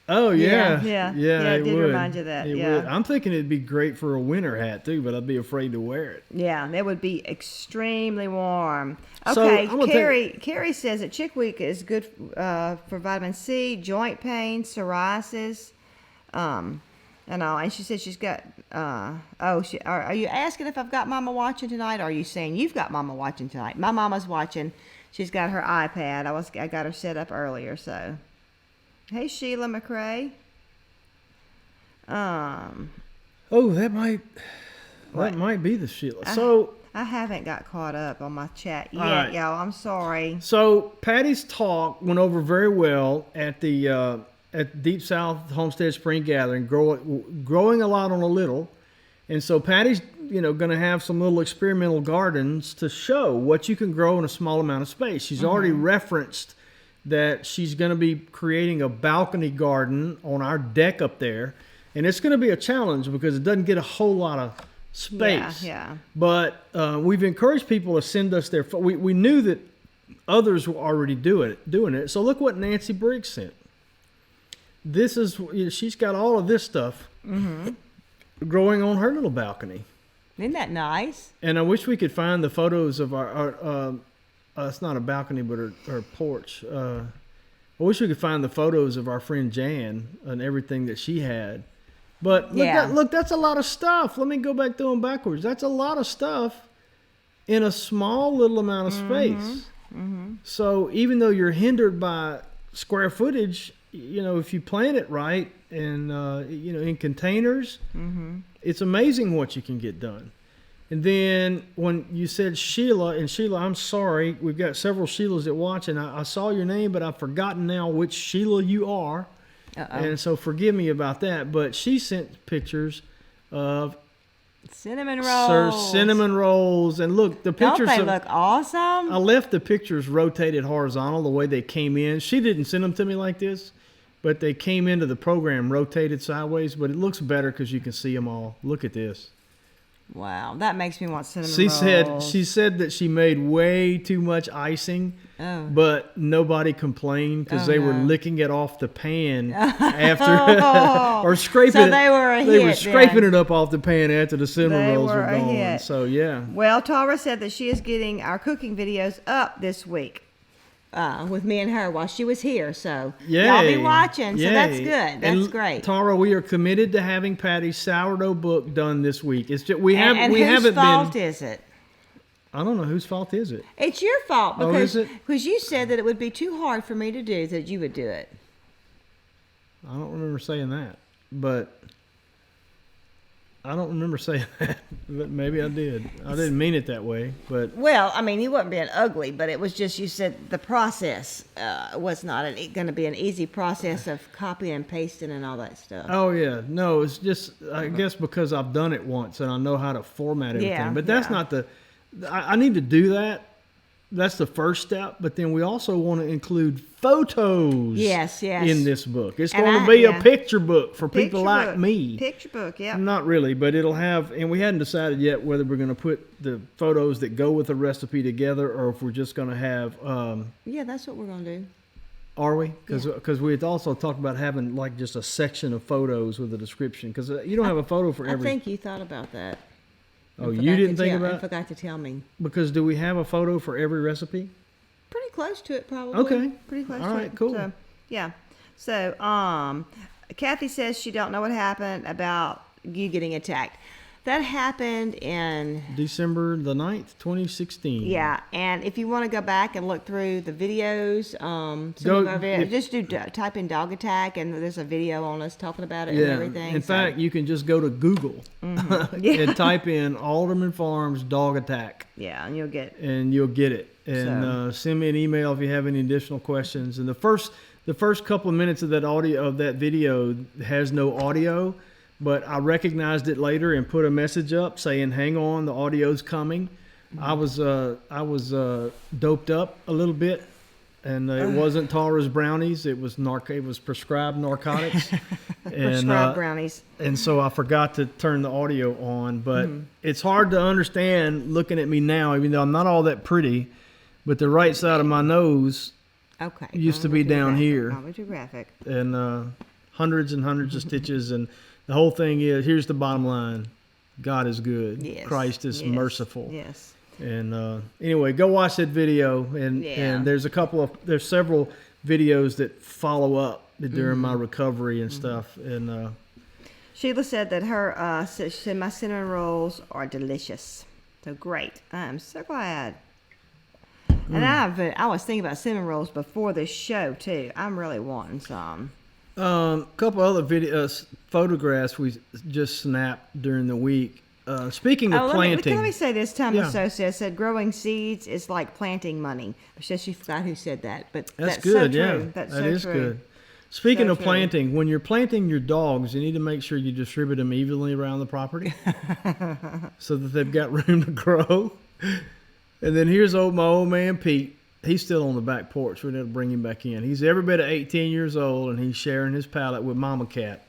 Oh yeah, Yeah. it did would. remind you of that. It Yeah. would. I'm thinking it'd be great for a winter hat too, but I'd be afraid to wear it. Yeah, that would be extremely warm. So, Okay, I'm gonna Carrie says that chickweed is good for vitamin C, joint pain, psoriasis, and all. And she said she's got. Are you asking if I've got Mama watching tonight? Or are you saying you've got Mama watching tonight? My Mama's watching. She's got her iPad. I got her set up earlier. So, hey Sheila McRae. That might be the Sheila. So I haven't got caught up on my chat yet, right. y'all. I'm sorry. So Patty's talk went over very well at the Deep South Homestead Spring Gathering, growing a lot on a little, and so Patty's going to have some little experimental gardens to show what you can grow in a small amount of space. She's already referenced that she's going to be creating a balcony garden on our deck up there, and it's going to be a challenge because it doesn't get a whole lot of space. Yeah. But we've encouraged people to send us their. We knew that others were already doing it. So look what Nancy Briggs sent. This is she's got all of this stuff growing on her little balcony. Isn't that nice? And I wish we could find the photos of our it's not a balcony, but her porch. I wish we could find the photos of our friend Jan and everything that she had. But look, that's a lot of stuff. Let me go back through them backwards. That's a lot of stuff in a small little amount of space. So even though you're hindered by square footage, if you plant it right and in containers, it's amazing what you can get done. And then when you said Sheila, I'm sorry, we've got several Sheilas that watch, and I saw your name, but I've forgotten now which Sheila you are. And so forgive me about that, but she sent pictures of cinnamon rolls. Cinnamon rolls, and look, the pictures. Don't they look awesome? I left the pictures rotated horizontal the way they came in. She didn't send them to me like this, but they came into the program rotated sideways. But it looks better because you can see them all. Look at this. Wow, that makes me want cinnamon rolls. She said that she made way too much icing, but nobody complained because they were licking it off the pan after, or scraping it. So they were scraping it up off the pan after the cinnamon rolls were gone. Hit. So yeah. Well, Tara said that she is getting our cooking videos up this week. With me and her while she was here, so y'all be watching. So that's good. That's great. Tara, we are committed to having Patty's sourdough book done this week. It's just we haven't whose fault is it? I don't know whose fault is it. It's your fault because is it? Because you said that it would be too hard for me to do, that you would do it. I don't remember saying that, but I don't remember saying that, but maybe I did. I didn't mean it that way, but... Well, I mean, you wasn't being ugly, but it was just, you said the process was not going to be an easy process of copying and pasting and all that stuff. Oh, yeah. No, it's just, I guess because I've done it once and I know how to format everything. Yeah, but that's not the... I need to do that. That's the first step, but then we also want to include photos in this book. It's going to be a picture book for people like me. Picture book, yeah. Not really, but it'll have, and we hadn't decided yet whether we're going to put the photos that go with the recipe together or if we're just going to have... yeah, that's what we're going to do. Are we? Because we had also talked about having like just a section of photos with a description, because you don't have a photo for every... I think you thought about that. Oh, you didn't think about it? I forgot to tell me. Because do we have a photo for every recipe? Pretty close to it, probably. Okay. Pretty close to it. All right, cool. So, yeah. So, Kathy says she don't know what happened about you getting attacked. That happened in... December the 9th, 2016. Yeah, and if you want to go back and look through the videos, type in dog attack, and there's a video on us talking about it and everything. In fact, you can just go to Google and type in AldermanFarms dog attack. Yeah, and you'll get it. And send me an email if you have any additional questions. And the first couple of minutes of that audio of that video has no audio. but I recognized it later and put a message up saying, "Hang on, the audio's coming." I was doped up a little bit, and it wasn't Tara's brownies. It was prescribed narcotics. Prescribed brownies. And so I forgot to turn the audio on, but it's hard to understand looking at me now, even though I'm not all that pretty, but the right side of my nose used to be down here. Probably too graphic. And hundreds and hundreds of stitches. And the whole thing is, here's the bottom line. God is good. Yes. Christ is merciful. Yes. And anyway, go watch that video. And there's several videos that follow up during my recovery and stuff. And Sheila said that she said my cinnamon rolls are delicious. So great. I'm so glad. And I was thinking about cinnamon rolls before this show too. I'm really wanting some. A couple other photographs we just snapped during the week. Speaking of planting, let me say this. Tom Associates said growing seeds is like planting money. She forgot who said that, but that's good. So true. That's that is good. Speaking of planting, when you're planting your dogs, you need to make sure you distribute them evenly around the property so that they've got room to grow. And then here's my old man Pete. He's still on the back porch. We need to bring him back in. He's every bit of 18 years old, and he's sharing his pallet with Mama Cat.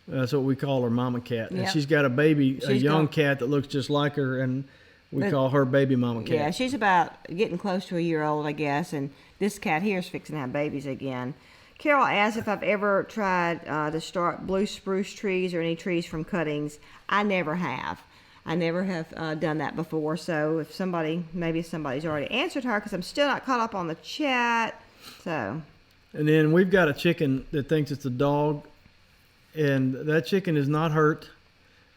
That's what we call her, Mama Cat. And she's got a young cat that looks just like her, and we call her Baby Mama Cat. Yeah, she's about getting close to a year old, I guess, and this cat here is fixing to have babies again. Carol asked if I've ever tried to start blue spruce trees or any trees from cuttings. I never have. I never have done that before. So maybe somebody's already answered her because I'm still not caught up on the chat. So. And then we've got a chicken that thinks it's a dog, and that chicken is not hurt.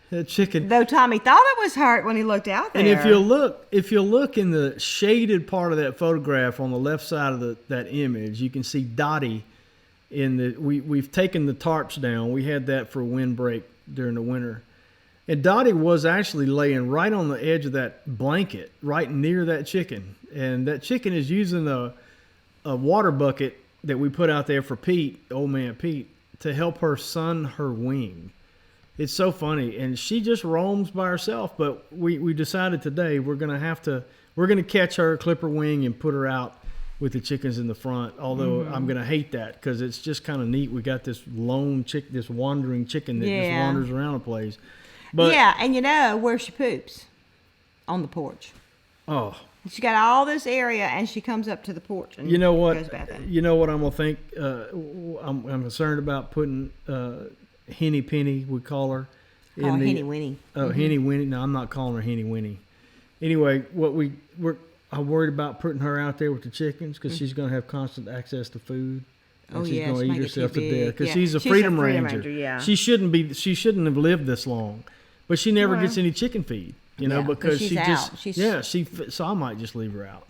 That chicken. Though Tommy thought it was hurt when he looked out there. And if you look in the shaded part of that photograph on the left side of that image, you can see Dottie. We've taken the tarps down. We had that for a windbreak during the winter. And Dottie was actually laying right on the edge of that blanket, right near that chicken. And that chicken is using a water bucket that we put out there for Pete, old man Pete, to help her sun her wing. It's so funny. And she just roams by herself. But we decided today we're going to catch her, clip her wing, and put her out with the chickens in the front. Although I'm going to hate that because it's just kind of neat. We got this lone this wandering chicken that just wanders around the place. But, and you know where she poops? On the porch. Oh. She got all this area, and she comes up to the porch and you know what? goes back in. You know what I'm gonna think? I'm concerned about putting Henny Penny, we call her. Henny Winnie. Oh, Henny Winnie. No, I'm not calling her Henny Winnie. Anyway, I'm worried about putting her out there with the chickens because she's gonna have constant access to food. And she's going to eat herself to death because she's a freedom ranger. Yeah. She shouldn't have lived this long, but she never gets any chicken feed, because so I might just leave her out.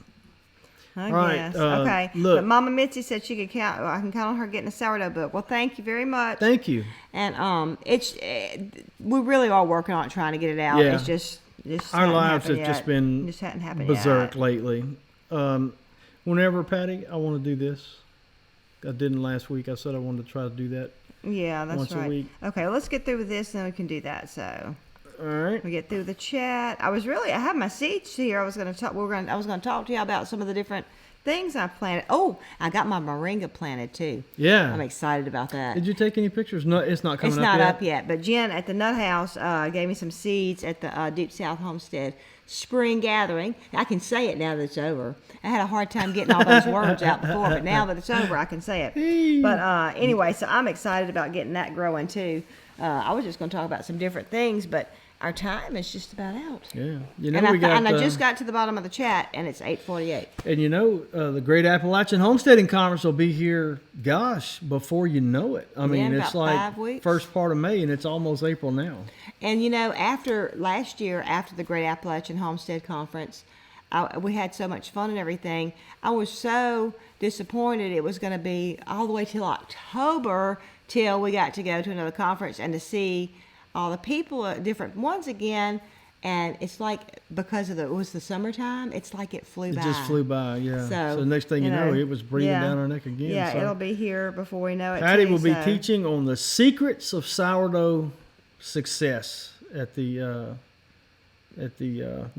I guess. Okay. Look, but Mama Mitzi said she could count. I can count on her getting a sourdough book. Well, thank you very much. Thank you. And we really are working on it, trying to get it out. Yeah. It's just our lives have just been berserk lately. Whenever, Patty, I want to do this. I didn't last week. I said I wanted to try to do that. Yeah, that's once right. a week. Okay, well, let's get through with this, and then we can do that. So, all right. We get through the chat. I have my seeds here. I was going to talk to you about some of the different things I planted. Oh, I got my moringa planted too. Yeah, I'm excited about that. Did you take any pictures? No, it's not coming up yet. It's not up yet. But Jen at the Nut House gave me some seeds at the Deep South Homestead Spring Gathering. I can say it now that it's over. I had a hard time getting all those words out before, but now that it's over, I can say it. But anyway, so I'm excited about getting that growing too. I was just going to talk about some different things, but our time is just about out. Yeah, I just got to the bottom of the chat, and it's 8:48. And the Great Appalachian Homesteading Conference will be here, before you know it. I mean, it's like 5 weeks. First part of May, and it's almost April now. And after last year, after the Great Appalachian Homestead Conference, we had so much fun and everything. I was so disappointed it was going to be all the way till October till we got to go to another conference and to see all the people at different ones again. And it's like, because it was the summertime, it's like it flew by. It just flew by, yeah. So next thing you know, it was breathing down our neck again. Yeah, so it'll be here before we know it. Patty will be teaching on the secrets of sourdough success at the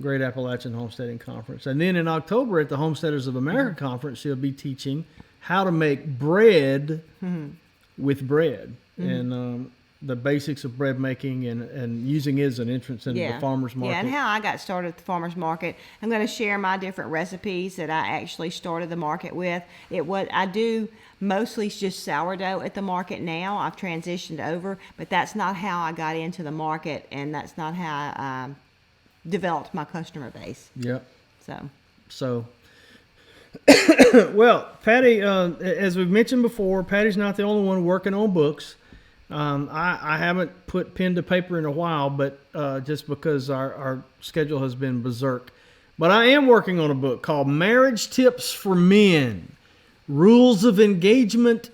Great Appalachian Homesteading Conference. And then in October at the Homesteaders of America Conference, she'll be teaching how to make bread with bread and the basics of bread making and using it as an entrance into the farmer's market. Yeah, and how I got started at the farmer's market. I'm going to share my different recipes that I actually started the market with. I do mostly just sourdough at the market now. I've transitioned over, but that's not how I got into the market, and that's not how I developed my customer base. Yep. So well, Patty, as we've mentioned before, Patty's not the only one working on books. I haven't put pen to paper in a while, but just because our schedule has been berserk. But I am working on a book called Marriage Tips for Men, Rules of Engagement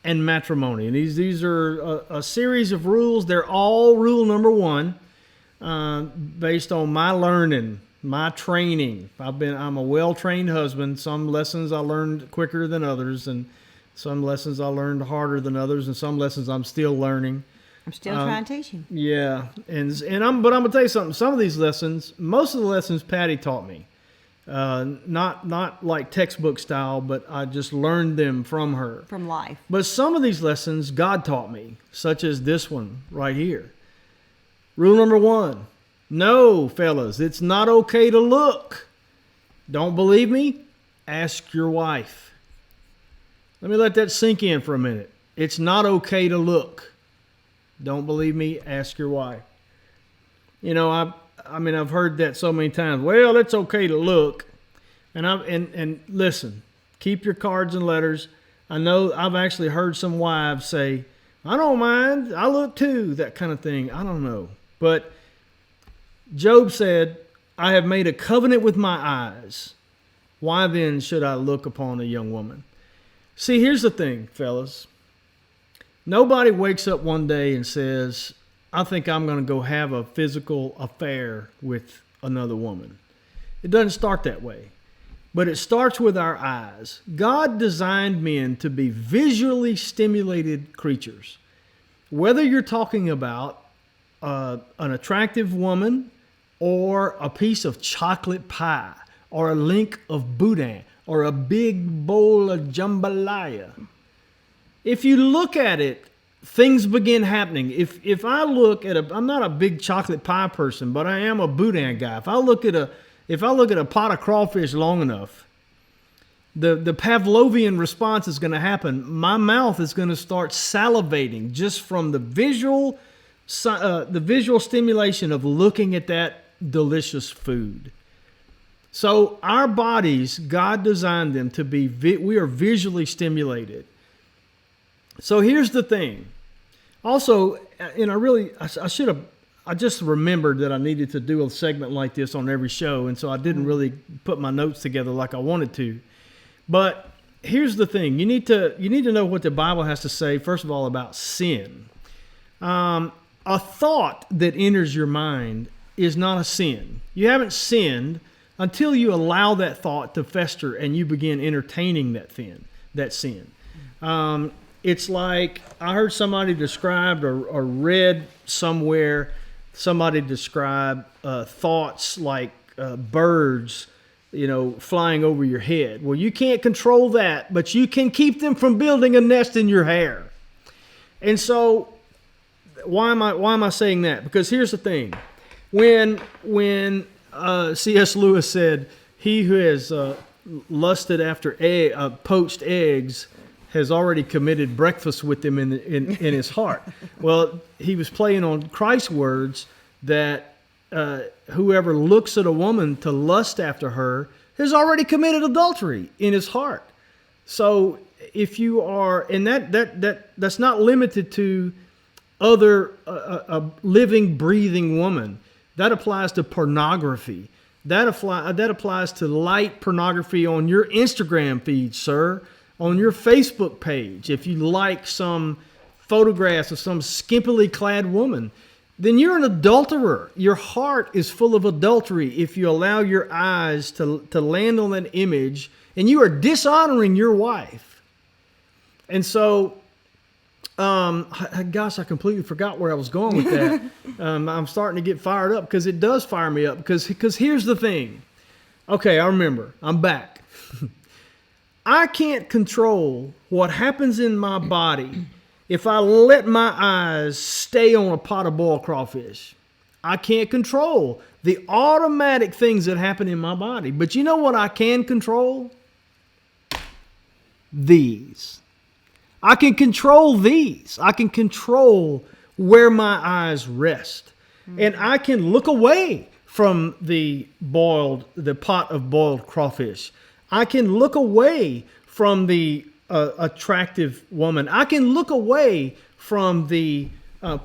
and Matrimony. And these are a series of rules. They're all rule number 1, based on my learning, my training. I'm a well-trained husband. Some lessons I learned quicker than others, and some lessons I learned harder than others, and some lessons I'm still learning. I'm still trying to teach him. Yeah, but I'm gonna tell you something. Some of these lessons, most of the lessons Patty taught me, not like textbook style, but I just learned them from her, from life. But some of these lessons God taught me, such as this one right here. Rule number 1: no, fellas, it's not okay to look. Don't believe me? Ask your wife. Let me let that sink in for a minute. It's not okay to look. Don't believe me? Ask your wife. You know, I've heard that so many times. Well, it's okay to look. And listen, keep your cards and letters. I know I've actually heard some wives say, I don't mind, I look too, that kind of thing. I don't know. But Job said, I have made a covenant with my eyes. Why then should I look upon a young woman? See, here's the thing, fellas. Nobody wakes up one day and says, I think I'm going to go have a physical affair with another woman. It doesn't start that way. But it starts with our eyes. God designed men to be visually stimulated creatures. Whether you're talking about an attractive woman or a piece of chocolate pie or a link of boudin or a big bowl of jambalaya. If you look at it, things begin happening. If I look at I'm not a big chocolate pie person, but I am a boudin guy. If I look at a pot of crawfish long enough, the Pavlovian response is going to happen. My mouth is going to start salivating just from the visual stimulation of looking at that delicious food. So our bodies, God designed them to be, we are visually stimulated. So here's the thing. Also, and I just remembered that I needed to do a segment like this on every show, and so I didn't really put my notes together like I wanted to. But here's the thing. You need to know what the Bible has to say, first of all, about sin. A thought that enters your mind is not a sin. You haven't sinned until you allow that thought to fester and you begin entertaining that sin. It's like I heard somebody described or read somewhere, somebody describe thoughts like birds, flying over your head. Well, you can't control that, but you can keep them from building a nest in your hair. And so why am I saying that? Because here's the thing. When C.S. Lewis said, he who has lusted after poached eggs has already committed breakfast with them in his heart. Well, he was playing on Christ's words that whoever looks at a woman to lust after her has already committed adultery in his heart. So if you are, and that's not limited to other a living, breathing woman. That applies to pornography. That applies to light pornography on your Instagram feed, sir, on your Facebook page. If you like some photographs of some skimpily clad woman, then you're an adulterer. Your heart is full of adultery if you allow your eyes to land on that image, and you are dishonoring your wife. And so Gosh, I completely forgot where I was going with that. I'm starting to get fired up because it does fire me up. Because here's the thing. Okay, I remember. I'm back. I can't control what happens in my body if I let my eyes stay on a pot of boiled crawfish. I can't control the automatic things that happen in my body. But you know what I can control? These. I can control these. I can control where my eyes rest. And I can look away from the pot of boiled crawfish. I can look away from the attractive woman. I can look away from the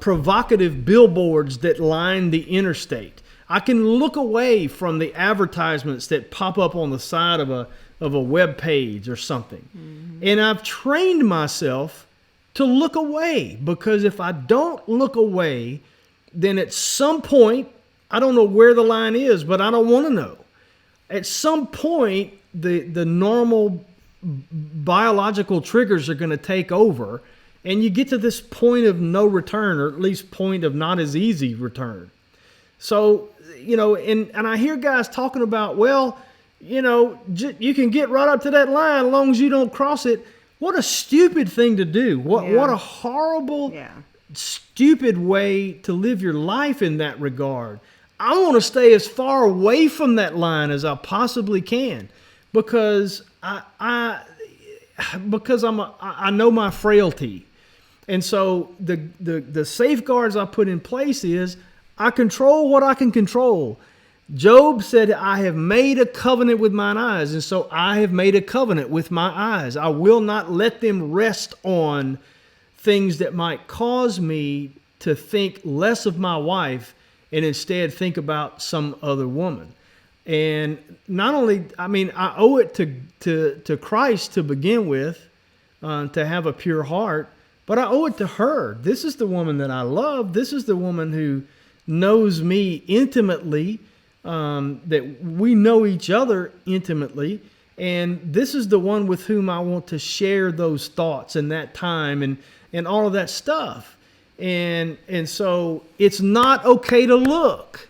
provocative billboards that line the interstate. I can look away from the advertisements that pop up on the side of a web page or something. And I've trained myself to look away, because if I don't look away, then at some point, I don't know where the line is, but I don't want to know. At some point, the normal biological triggers are going to take over, and you get to this point of no return, or at least point of not as easy return. So, and I hear guys talking about, well, you can get right up to that line as long as you don't cross it. What a stupid thing to do. What a horrible, stupid way to live your life in that regard. I want to stay as far away from that line as I possibly can, because I know my frailty. And so the safeguards I put in place is I control what I can control. Job said, I have made a covenant with mine eyes. And so I have made a covenant with my eyes. I will not let them rest on things that might cause me to think less of my wife and instead think about some other woman. And not only, I owe it to Christ to begin with, to have a pure heart, but I owe it to her. This is the woman that I love. This is the woman who knows me intimately, that we know each other intimately. And this is the one with whom I want to share those thoughts and that time and all of that stuff. And so it's not okay to look.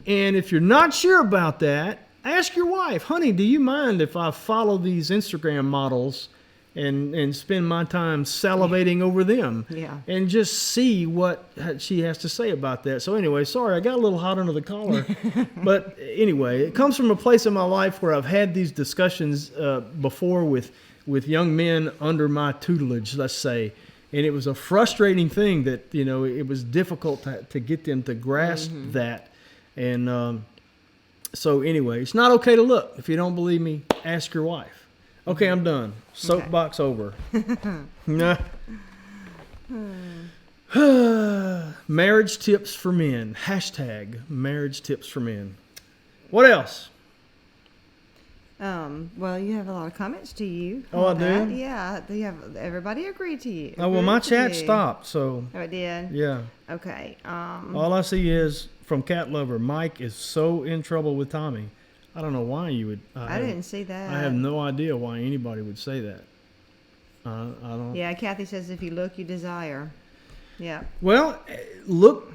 And if you're not sure about that, ask your wife, honey, do you mind if I follow these Instagram models and spend my time salivating over them? Yeah. And just see what she has to say about that. So anyway, sorry, I got a little hot under the collar. But anyway, it comes from a place in my life where I've had these discussions before with young men under my tutelage, let's say. And it was a frustrating thing that, it was difficult to get them to grasp that. And so anyway, it's not okay to look. If you don't believe me, ask your wife. Okay, I'm done. Soapbox over. Marriage tips for men. # marriage tips for men. What else? Well, you have a lot of comments to you. Oh, I do? Yeah, everybody agreed to you. Oh, well, my chat stopped, so. Oh, it did? Yeah. Okay. All I see is, from Cat Lover, Mike is so in trouble with Tommy. I don't know why you would. I didn't see that. I have no idea why anybody would say that. I don't. Yeah, Kathy says if you look, you desire. Yeah. Well, look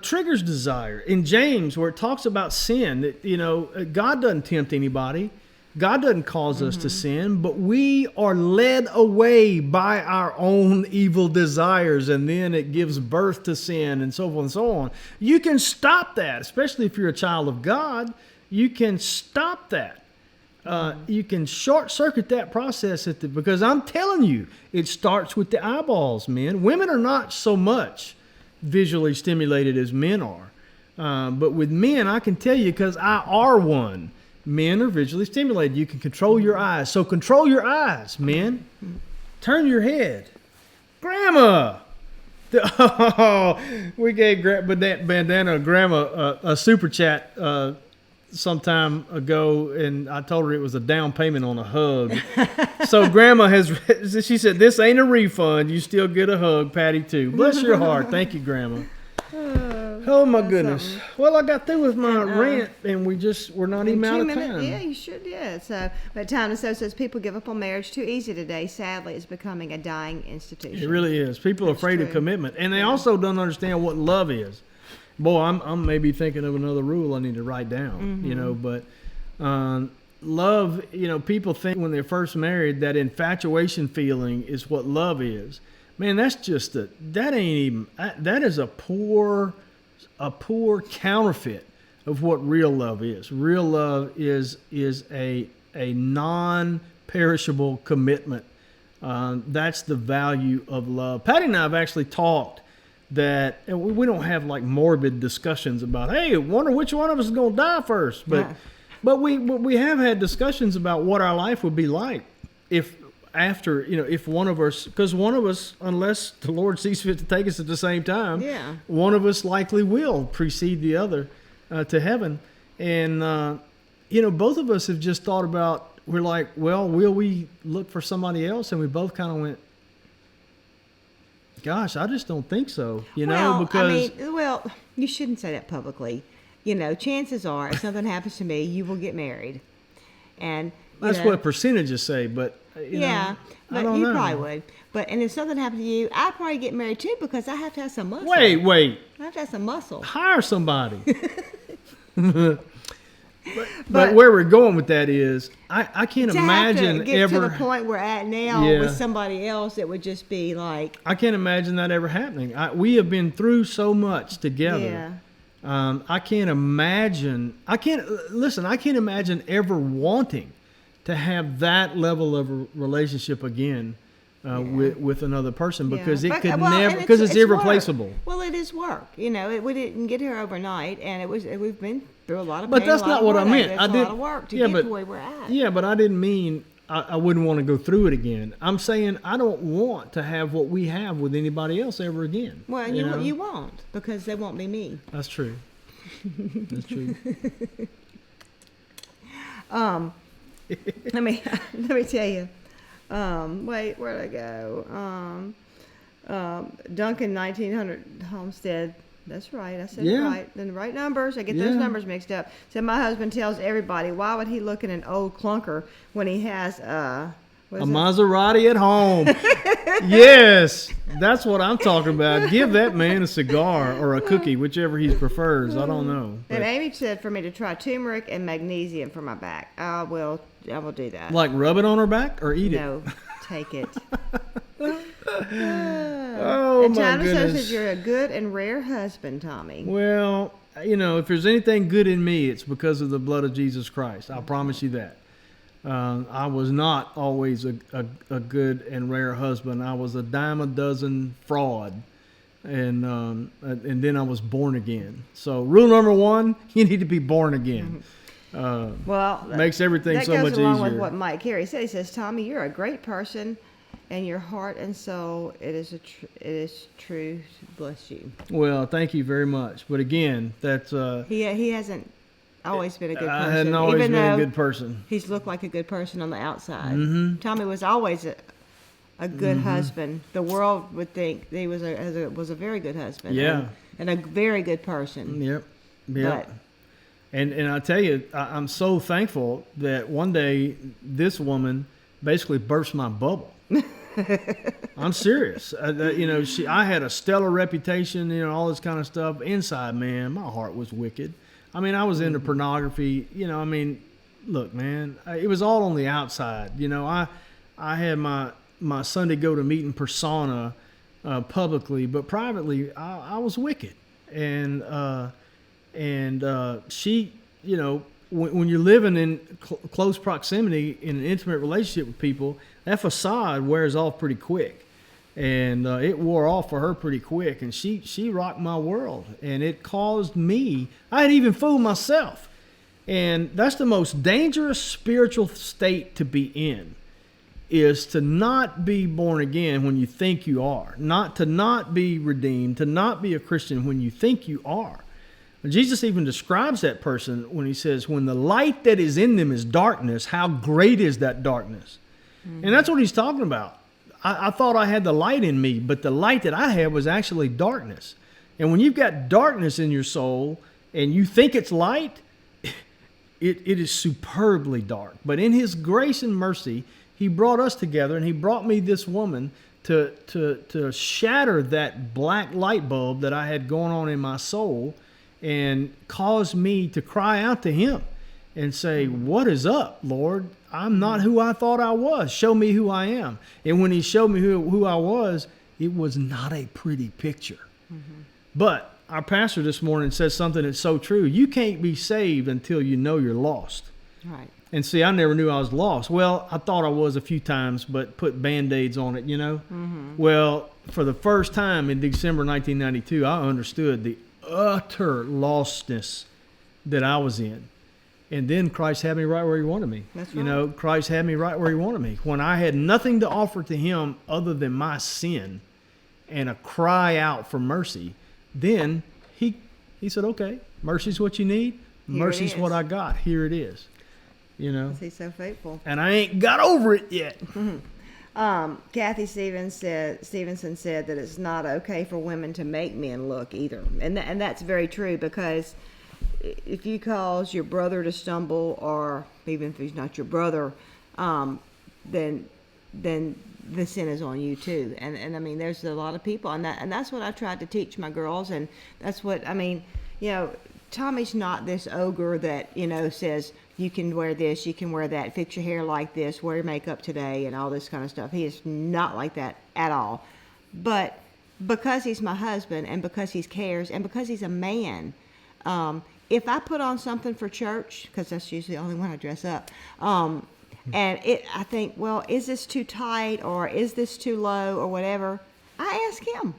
triggers desire. In James, where it talks about sin, that God doesn't tempt anybody. God doesn't cause us to sin, but we are led away by our own evil desires, and then it gives birth to sin, and so forth and so on. You can stop that, especially if you're a child of God. You can stop that. You can short circuit that process because I'm telling you, it starts with the eyeballs, men. Women are not so much visually stimulated as men are. But with men, I can tell you, because I are one. Men are visually stimulated. You can control your eyes. So control your eyes, men. Turn your head. Grandma! We gave Bandana Grandma a super chat sometime ago, and I told her it was a down payment on a hug. So Grandma she said, this ain't a refund. You still get a hug, Patty, too. Bless your heart. Thank you, Grandma. love. Oh my goodness. Something. Well, I got through with my rant, and we're not even out of 2 minutes, time. yeah, you sure did. So, but Time so says people give up on marriage too easy today. Sadly, it's becoming a dying institution. It really is. People are afraid of commitment, and they also don't understand what love is. Boy, I'm maybe thinking of another rule I need to write down. But love. People think when they're first married that infatuation feeling is what love is. Man, that's just that ain't even. That is a poor counterfeit of what real love is. Real love is a non-perishable commitment. That's the value of love. Patty and I have actually talked that, and we don't have like morbid discussions about, hey, wonder which one of us is going to die first. But we have had discussions about what our life would be like if one of us, because one of us, unless the Lord sees fit to take us at the same time, one of us likely will precede the other to heaven. And, both of us have just thought about, we're like, well, will we look for somebody else? And we both kind of went, gosh, I just don't think so, because... you shouldn't say that publicly. Chances are, if something happens to me, you will get married. And that's what percentages say, but... but I don't you know. probably would. And if something happened to you, I'd probably get married too because I have to have some muscle. Wait. I have to have some muscle. Hire somebody. But where we're going with that is, I can't imagine to get ever... to the point we're at now with somebody else, it would just be like... I can't imagine that ever happening. We have been through so much together. I can't imagine... I can't imagine ever wanting to have that level of a relationship again with another person because it could never, because it's irreplaceable. Work. Well, it is work. We didn't get here overnight, and we've been through a lot of pain. But that's not what I meant. It's a lot of work to get to where we're at. Yeah, but I didn't mean I wouldn't want to go through it again. I'm saying I don't want to have what we have with anybody else ever again. Well, you won't, because they won't be me. That's true. That's true. Let me tell you. Wait, where'd I go? Duncan 1900 Homestead. That's right. I said it right. Then the right numbers. I get those numbers mixed up. Said my husband tells everybody, why would he look at an old clunker when he has a Maserati at home? Yes, that's what I'm talking about. Give that man a cigar or a cookie, whichever he prefers. I don't know. And Amy said for me to try turmeric and magnesium for my back. I will do that. Like rub it on her back or eat it? No, take it. Oh, and my Tommy goodness. says you're a good and rare husband, Tommy. Well, if there's anything good in me, it's because of the blood of Jesus Christ. I'll promise you that. I was not always a good and rare husband. I was a dime a dozen fraud. And then I was born again. So rule number 1, you need to be born again. Makes everything so much easier. That goes along with what Mike Carey said. He says, Tommy, you're a great person, and your heart and soul, it is true. Bless you. Well, thank you very much. But again, that's... He hasn't always been a good person. I hadn't always been a good person. He's looked like a good person on the outside. Mm-hmm. Tommy was always a good husband. The world would think he was a very good husband. Yeah. And a very good person. Yep. But, and I tell you, I'm so thankful that one day this woman basically burst my bubble. I'm serious. I had a stellar reputation, all this kind of stuff. Inside, man, my heart was wicked. I mean, I was into pornography. Look, man, it was all on the outside. I had my Sunday go-to meeting persona publicly, but privately, I was wicked. And she, when you're living in close proximity in an intimate relationship with people, that facade wears off pretty quick. And it wore off for her pretty quick. And she rocked my world. And it caused me, I had even fooled myself. And that's the most dangerous spiritual state to be in, is to not be born again when you think you are. To not be redeemed, to not be a Christian when you think you are. And Jesus even describes that person when he says, when the light that is in them is darkness, how great is that darkness? Mm-hmm. And that's what he's talking about. I thought I had the light in me, but the light that I had was actually darkness. And when you've got darkness in your soul and you think it's light, it is superbly dark. But in his grace and mercy, he brought us together, and he brought me this woman to shatter that black light bulb that I had going on in my soul and cause me to cry out to him and say, what is up, Lord? I'm not who I thought I was. Show me who I am. And when he showed me who I was, it was not a pretty picture. Mm-hmm. But our pastor this morning says something that's so true. You can't be saved until you know you're lost. Right. And see, I never knew I was lost. Well, I thought I was a few times, but put Band-Aids on it, you know. Mm-hmm. Well, for the first time in December 1992, I understood the utter lostness that I was in. And then Christ had me right where he wanted me. That's right. You know, Christ had me right where he wanted me. When I had nothing to offer to him other than my sin and a cry out for mercy, then he said, okay, mercy's what you need. Mercy's what I got. Here it is. You know, he's so faithful, and I ain't got over it yet. Kathy Stevenson said that it's not okay for women to make men look either, and that's very true, because if you cause your brother to stumble, or even if he's not your brother, then the sin is on you too. And I mean, there's a lot of people, and that's what I tried to teach my girls, and that's what I mean. You know, Tommy's not this ogre that, you know, says you can wear this, you can wear that, fix your hair like this, wear your makeup today, and all this kind of stuff. He is not like that at all. But because he's my husband, and because he cares, and because he's a man, if I put on something for church, because that's usually the only one I dress up, and I think, well, is this too tight, or is this too low, or whatever, I ask him.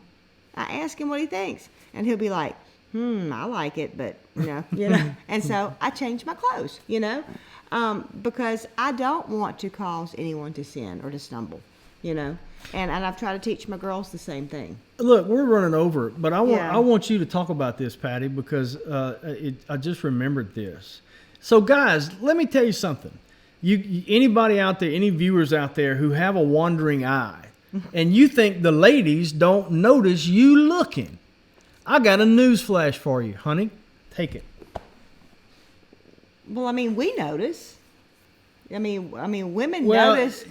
I ask him what he thinks, and he'll be like, I like it, but, you know, and so I change my clothes, you know, because I don't want to cause anyone to sin or to stumble, you know, and I've tried to teach my girls the same thing. Look, we're running over, but I want you to talk about this, Patty, because I just remembered this. So, guys, let me tell you something. Anybody out there, any viewers out there who have a wandering eye, and you think the ladies don't notice you looking, I got a news flash for you, honey. Take it. Well, I mean, we notice. I mean, women notice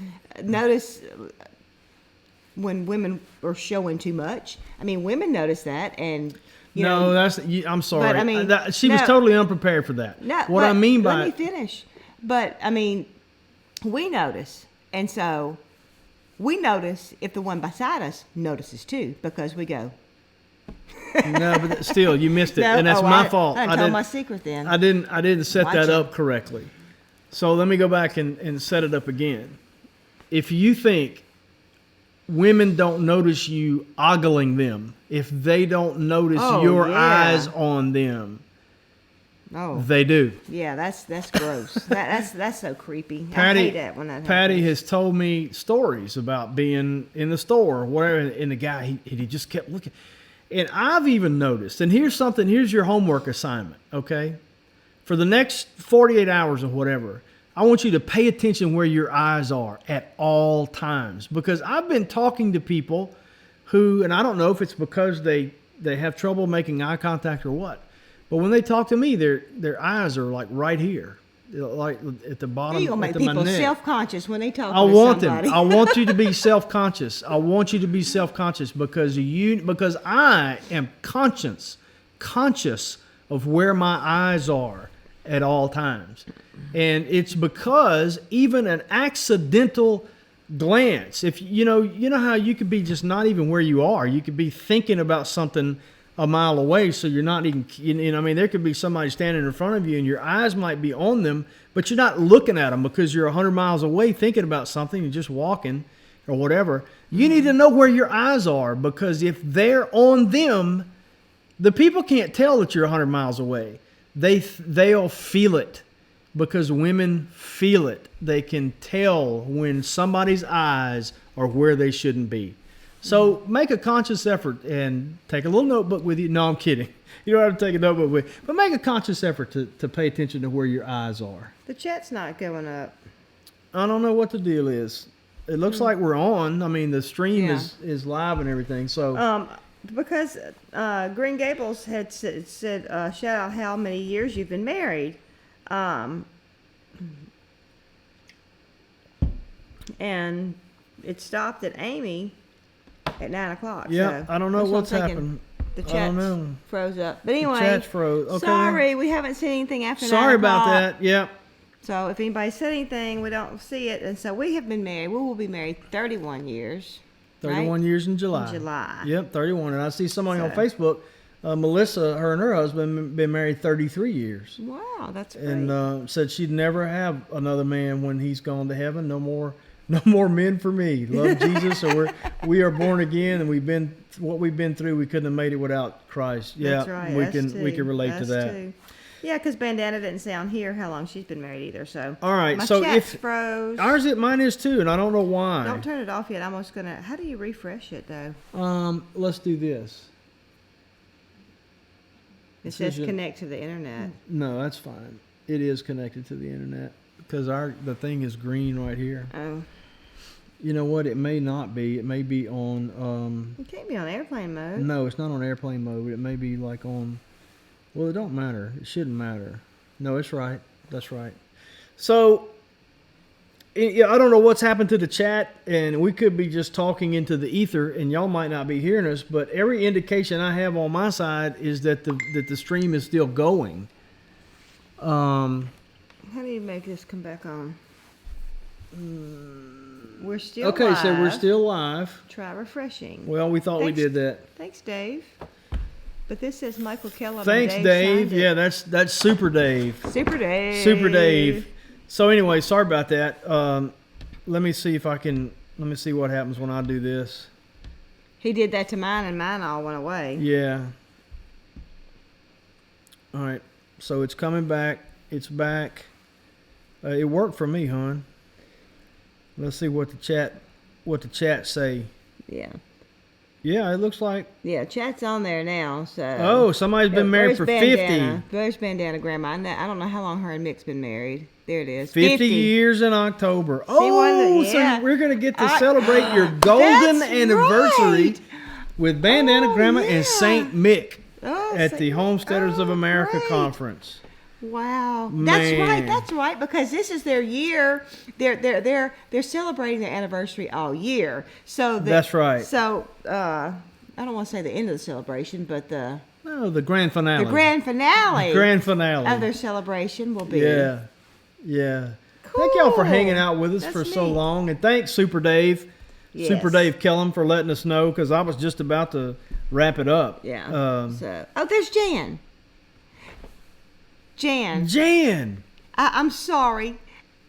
when women are showing too much. I mean, women notice that, and I'm sorry. But, I mean, she was totally unprepared for that. No, what I mean by let me finish. But I mean, we notice, and so we notice if the one beside us notices too, because we go. No, but still, you missed it, and that's my fault. I told my secret then. I didn't set that up correctly. So let me go back and set it up again. If you think women don't notice you ogling them, if they don't notice your eyes on them, they do. Yeah, that's gross. that's so creepy. Patty, I hate that when that happens. Patty has told me stories about being in the store or whatever, and the guy he just kept looking. And I've even noticed, and here's your homework assignment, okay? For the next 48 hours or whatever, I want you to pay attention where your eyes are at all times. Because I've been talking to people who, and I don't know if it's because they have trouble making eye contact or what, but when they talk to me, their eyes are like right here, like at the bottom You're gonna make people self-conscious when they talk to somebody. I want you to be self-conscious. I want you to be self-conscious because I am conscious of where my eyes are at all times. And it's because even an accidental glance, if you know how you could be just not even where you are, you could be thinking about something a mile away, so you're not even, I mean, there could be somebody standing in front of you and your eyes might be on them, but you're not looking at them because you're 100 miles away thinking about something, you're just walking or whatever. You need to know where your eyes are, because if they're on them, the people can't tell that you're 100 miles away. They'll feel it, because women feel it. They can tell when somebody's eyes are where they shouldn't be. So make a conscious effort and take a little notebook with you. No, I'm kidding. You don't have to take a notebook with you. But make a conscious effort to pay attention to where your eyes are. The chat's not going up. I don't know what the deal is. It looks like we're on. I mean, the stream is live and everything. So because Green Gables had said shout out how many years you've been married. And it stopped at Amy at 9 o'clock. Yeah, so I don't know what's happened. The I don't know. chat froze up. But anyway, The chat's froze. Okay. Sorry, we haven't seen anything after 9 Sorry o'clock. about that. Yep. So if anybody said anything, we don't see it. And so we have been married. We will be married 31 years. 31 right? years in July. In July. Yep, 31. And I see somebody on So- Facebook, Melissa, her and her husband been married 33 years. Wow, that's great. And said she'd never have another man when he's gone to heaven. No more men for me. Love Jesus. So we are born again, and we've been through. We couldn't have made it without Christ. Yeah, That's right. we Us can too. we can relate to Us that. too. Yeah, because Bandana didn't say on here how long she's been married either. So All right. my So chat's froze. mine is too, and I don't know why. Don't turn it off yet. I'm just gonna. How do you refresh it though? Let's do this. It says connect to the internet. No, that's fine. It is connected to the internet because the thing is green right here. Oh, You know what? It may not be. It may be on. it can't be on airplane mode. No, it's not on airplane mode. It may be like on. Well, it don't matter. It shouldn't matter. No, it's right. That's right. So, I don't know what's happened to the chat, and we could be just talking into the ether, and y'all might not be hearing us. But every indication I have on my side is that the stream is still going. How do you make this come back on? We're still Okay, live. so we're still live. Try refreshing. Well, we thought we Thanks. did that. Thanks, Dave. But this says Michael Kellum. Thanks, and Dave. signed it. Yeah, that's Super Dave. Super Dave. Super Dave. So anyway, sorry about that. Let me see what happens when I do this. He did that to mine, and mine all went away. Yeah. All right. So it's coming back. It's back. It worked for me, hon. Let's see what the chat say. Yeah. Yeah, it looks like. Yeah, chat's on there now. So. Oh, somebody's been married for 50. There's Bandana Grandma. I don't know how long her and Mick's been married. There it is. 50 years in October. See, yeah. So we're going to get to celebrate your golden That's anniversary right. with Bandana Grandma yeah. and Saint Mick Oh, at the Homesteaders of America great. Conference. Wow, Man. That's right. Because this is their year. They're celebrating their anniversary all year. So That's right. So I don't want to say the end of the celebration, but the grand finale. The grand finale. Grand finale of their celebration will be. Yeah. Thank y'all for hanging out with us That's for so neat. long, and thanks Super Dave, Yes. Super Dave Kellum for letting us know because I was just about to wrap it up. Yeah. There's Jan. Jan. I'm sorry.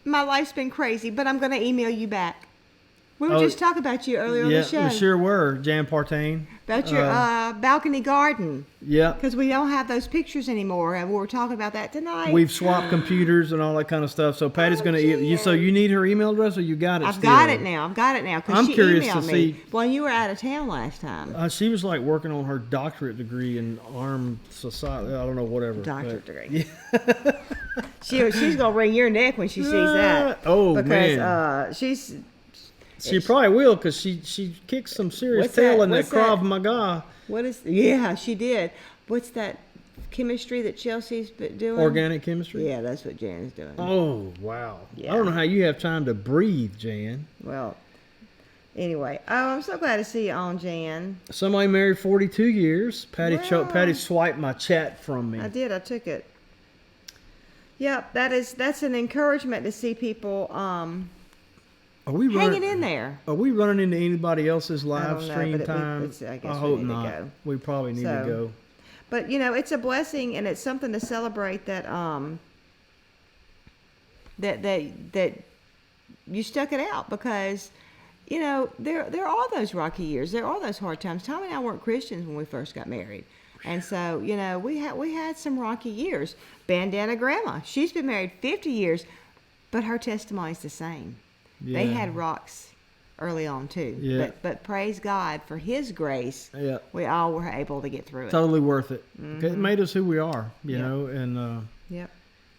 My life's been crazy, but I'm going to email you back. We were just talking about you earlier on the show. We sure were. Jan Partain. About your balcony garden. Yeah. Because we don't have those pictures anymore, and we were talking about that tonight. We've swapped computers and all that kind of stuff. So Patty's going to you. So you need her email address, or you got it? I've still? got it now. Because I'm she curious emailed to me. see- Well, you were out of town last time. She was like working on her doctorate degree in armed society. I don't know, whatever. Doctorate but- degree. She's gonna wring your neck when she sees that. Oh, because, man. She probably will because she kicked some serious What's tail that? in that What's that? Krav Maga. What is? Yeah, she did. What's that chemistry that Chelsea's been doing? Organic chemistry? Yeah, that's what Jan's doing. Oh, wow. Yeah. I don't know how you have time to breathe, Jan. Well, anyway, I'm so glad to see you on, Jan. Somebody married 42 years. Patty Wow. Patty swiped my chat from me. I did. I took it. Yep, that's an encouragement to see people Are we hanging in there. Are we running into anybody else's I live don't know, stream but time? I guess we hope need to not. go. We probably need to go. But it's a blessing, and it's something to celebrate that that you stuck it out, because there are those rocky years, there are those hard times. Tommy and I weren't Christians when we first got married, and so we had some rocky years. Bandana Grandma, she's been married 50 years, but her testimony's the same. They Yeah. had rocks early on too. Yeah. But praise God for His grace. Yeah. We all were able to get through it. Totally worth it. Mm-hmm. It made us who we are, you Yep. know, and Yep.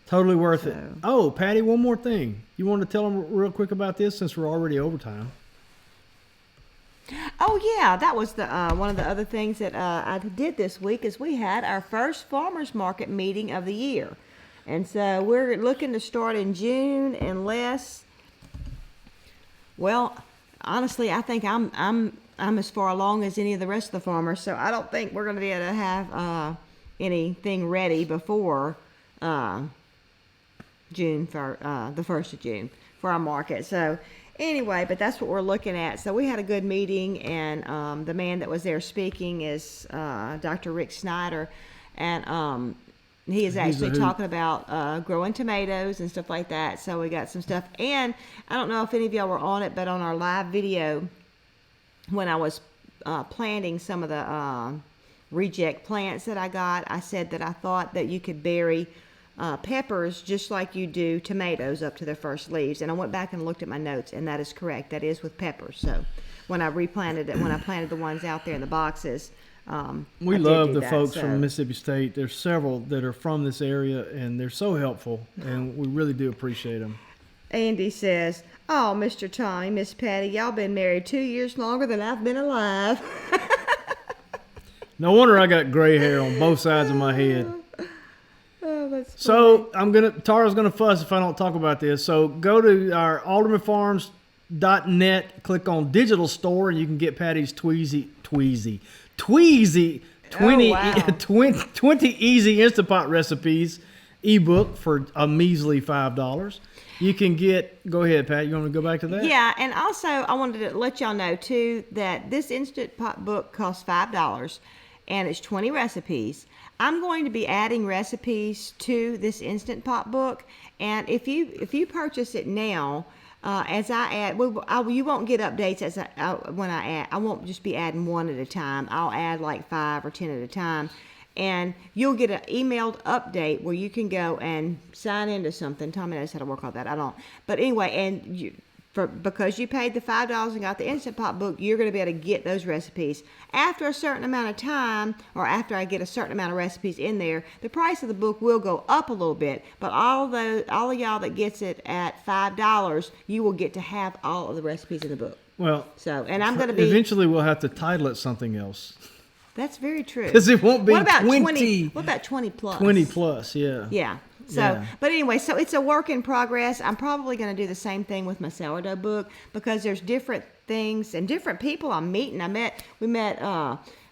totally worth it. So- Oh, Patty, one more thing. You want to tell them real quick about this since we're already overtime? Oh yeah, that was the one of the other things that I did this week is we had our first farmers market meeting of the year, and so we're looking to start in June unless, well, honestly, I think I'm as far along as any of the rest of the farmers, so I don't think we're going to be able to have anything ready before June for the 1st of June for our market. So anyway, but that's what we're looking at. So we had a good meeting, and the man that was there speaking is Dr. Rick Snyder, and he is actually talking about growing tomatoes and stuff like that. So we got some stuff, and I don't know if any of y'all were on it, but on our live video when I was planting some of the reject plants that I got, I said that I thought that you could bury peppers just like you do tomatoes up to their first leaves. And I went back and looked at my notes, and that is correct. That is with peppers. So when I replanted it, when I planted the ones out there in the boxes, we love the folks from Mississippi State. There's several that are from this area, and they're so helpful, and we really do appreciate them. Andy says, "Oh, Mr. Tommy, Miss Patty, y'all been married 2 years longer than I've been alive." No wonder I got gray hair on both sides of my head. Oh, that's funny. So Tara's gonna fuss if I don't talk about this. So go to our AldermanFarms.net, click on digital store, and you can get Patty's Tweezy 20 easy Instant Pot recipes ebook for a measly $5. You can get, go ahead, Pat, you want to go back to that? Yeah, and also I wanted to let y'all know too that this Instant Pot book costs $5 and it's 20 recipes. I'm going to be adding recipes to this Instant Pot book, and if you purchase it now, as I add, you won't get updates when I add. I won't just be adding one at a time. I'll add like 5 or 10 at a time, and you'll get an emailed update where you can go and sign into something. Tommy knows how to work all that. I don't. But anyway, and because you paid the $5 and got the Instant Pot book, you're going to be able to get those recipes. After a certain amount of time, or after I get a certain amount of recipes in there, the price of the book will go up a little bit. But all of y'all that gets it at $5, you will get to have all of the recipes in the book. Well, so, and I'm going to be... Eventually we'll have to title it something else. That's very true. Because it won't be what about 20. What about 20 plus? 20 plus, yeah. Yeah. So, But anyway, so it's a work in progress. I'm probably going to do the same thing with my sourdough book because there's different things and different people I'm meeting. We met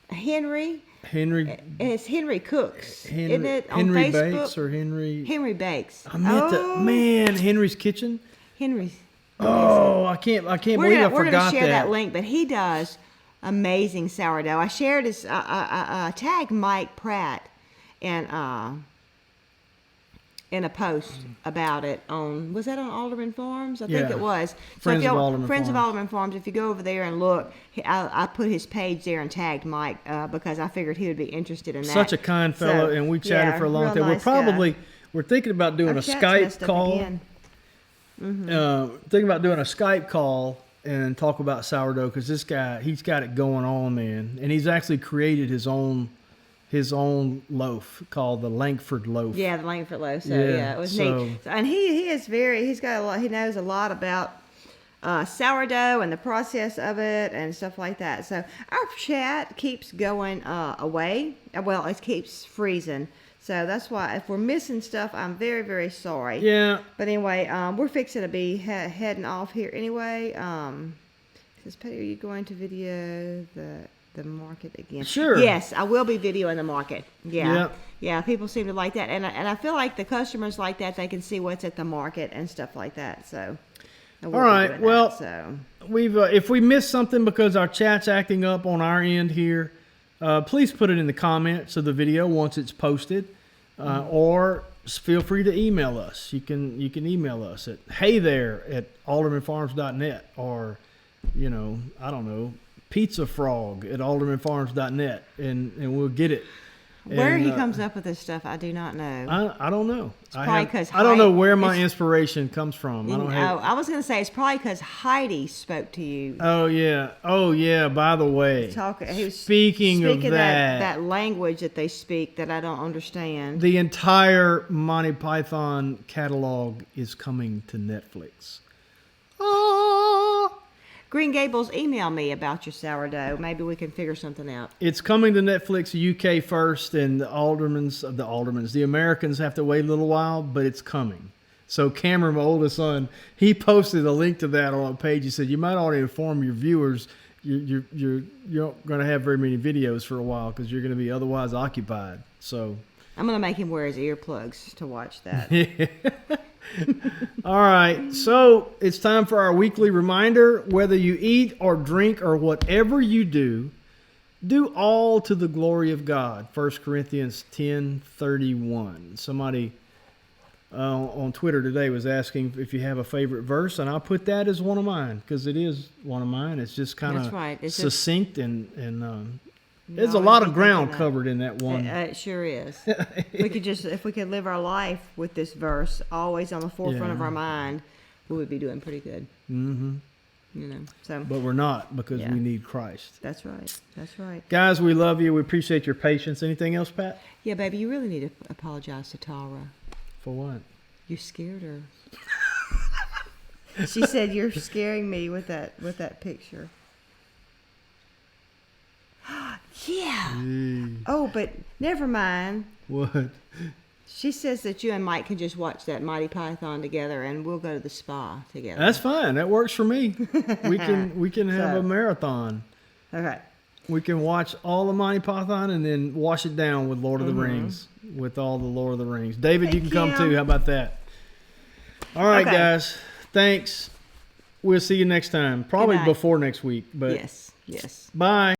Henry. And it's Henry Cooks, isn't it? On Henry Facebook? Bakes or Henry? Henry Bakes. I met Henry's Kitchen. Henry's. Oh, I can't believe I forgot that. We're going to share that link, but he does amazing sourdough. I shared his, tagged Mike Pratt in a post about it was that on Alderman Farms? I think it was. Friends of Alderman Farms. If you go over there and look, I put his page there and tagged Mike because I figured he would be interested in that. Such a kind fellow, and we chatted for a long time. Nice We're thinking about doing a Skype call. Thinking about doing a Skype call and talk about sourdough because this guy, he's got it going on, man, and he's actually created his own loaf called the Langford loaf. Yeah, the Langford loaf. So yeah, it was neat. And he's got a lot. He knows a lot about sourdough and the process of it and stuff like that. So our chat keeps going away. Well, it keeps freezing. So that's why if we're missing stuff, I'm very, very sorry. Yeah. But anyway, we're fixing to be heading off here anyway. Says Patty, are you going to video the market again? Sure. Yes, I will be videoing the market. Yeah. Yep. Yeah, people seem to like that. And I feel like the customers like that. They can see what's at the market and stuff like that. So. All right. Well, we've if we missed something because our chat's acting up on our end here, please put it in the comments of the video once it's posted, or feel free to email us. You can email us at heythere@aldermanfarms.net, or I don't know, pizzafrog@aldermanfarms.net, and we'll get it. Where he comes up with this stuff, I do not know. I don't know. It's probably because I don't know where my inspiration comes from. I was going to say it's probably because Heidi spoke to you. Oh yeah. By the way, he was speaking of that language that they speak that I don't understand. The entire Monty Python catalog is coming to Netflix. Oh. Green Gables, email me about your sourdough. Maybe we can figure something out. It's coming to Netflix UK first, and the Americans have to wait a little while, but it's coming. So Cameron, my oldest son, he posted a link to that on a page. He said, you might already inform your viewers you're not going to have very many videos for a while because you're going to be otherwise occupied. So I'm going to make him wear his earplugs to watch that. All right, so it's time for our weekly reminder. Whether you eat or drink or whatever you do all to the glory of God. 1 Corinthians 10:31. Somebody on Twitter today was asking if you have a favorite verse, and I'll put that as one of mine because it is one of mine. It's just kind of succinct and there's a lot of ground covered in that one. It sure is. If we could live our life with this verse always on the forefront of our mind, we would be doing pretty good. Mm-hmm. You know, so. But we're not because we need Christ. That's right. That's right. Guys, we love you. We appreciate your patience. Anything else, Pat? Yeah, baby, you really need to apologize to Tara. For what? You scared her. She said you're scaring me with that picture. Yeah. Oh, but never mind. What? She says that you and Mike can just watch that Mighty Python together, and we'll go to the spa together. That's fine. That works for me. We can have a marathon. Okay. We can watch all of Mighty Python and then wash it down with Lord of the Rings, with all the Lord of the Rings. David, you can come too. How about that? All right, guys. Thanks. We'll see you next time. Probably before next week. But yes. Bye.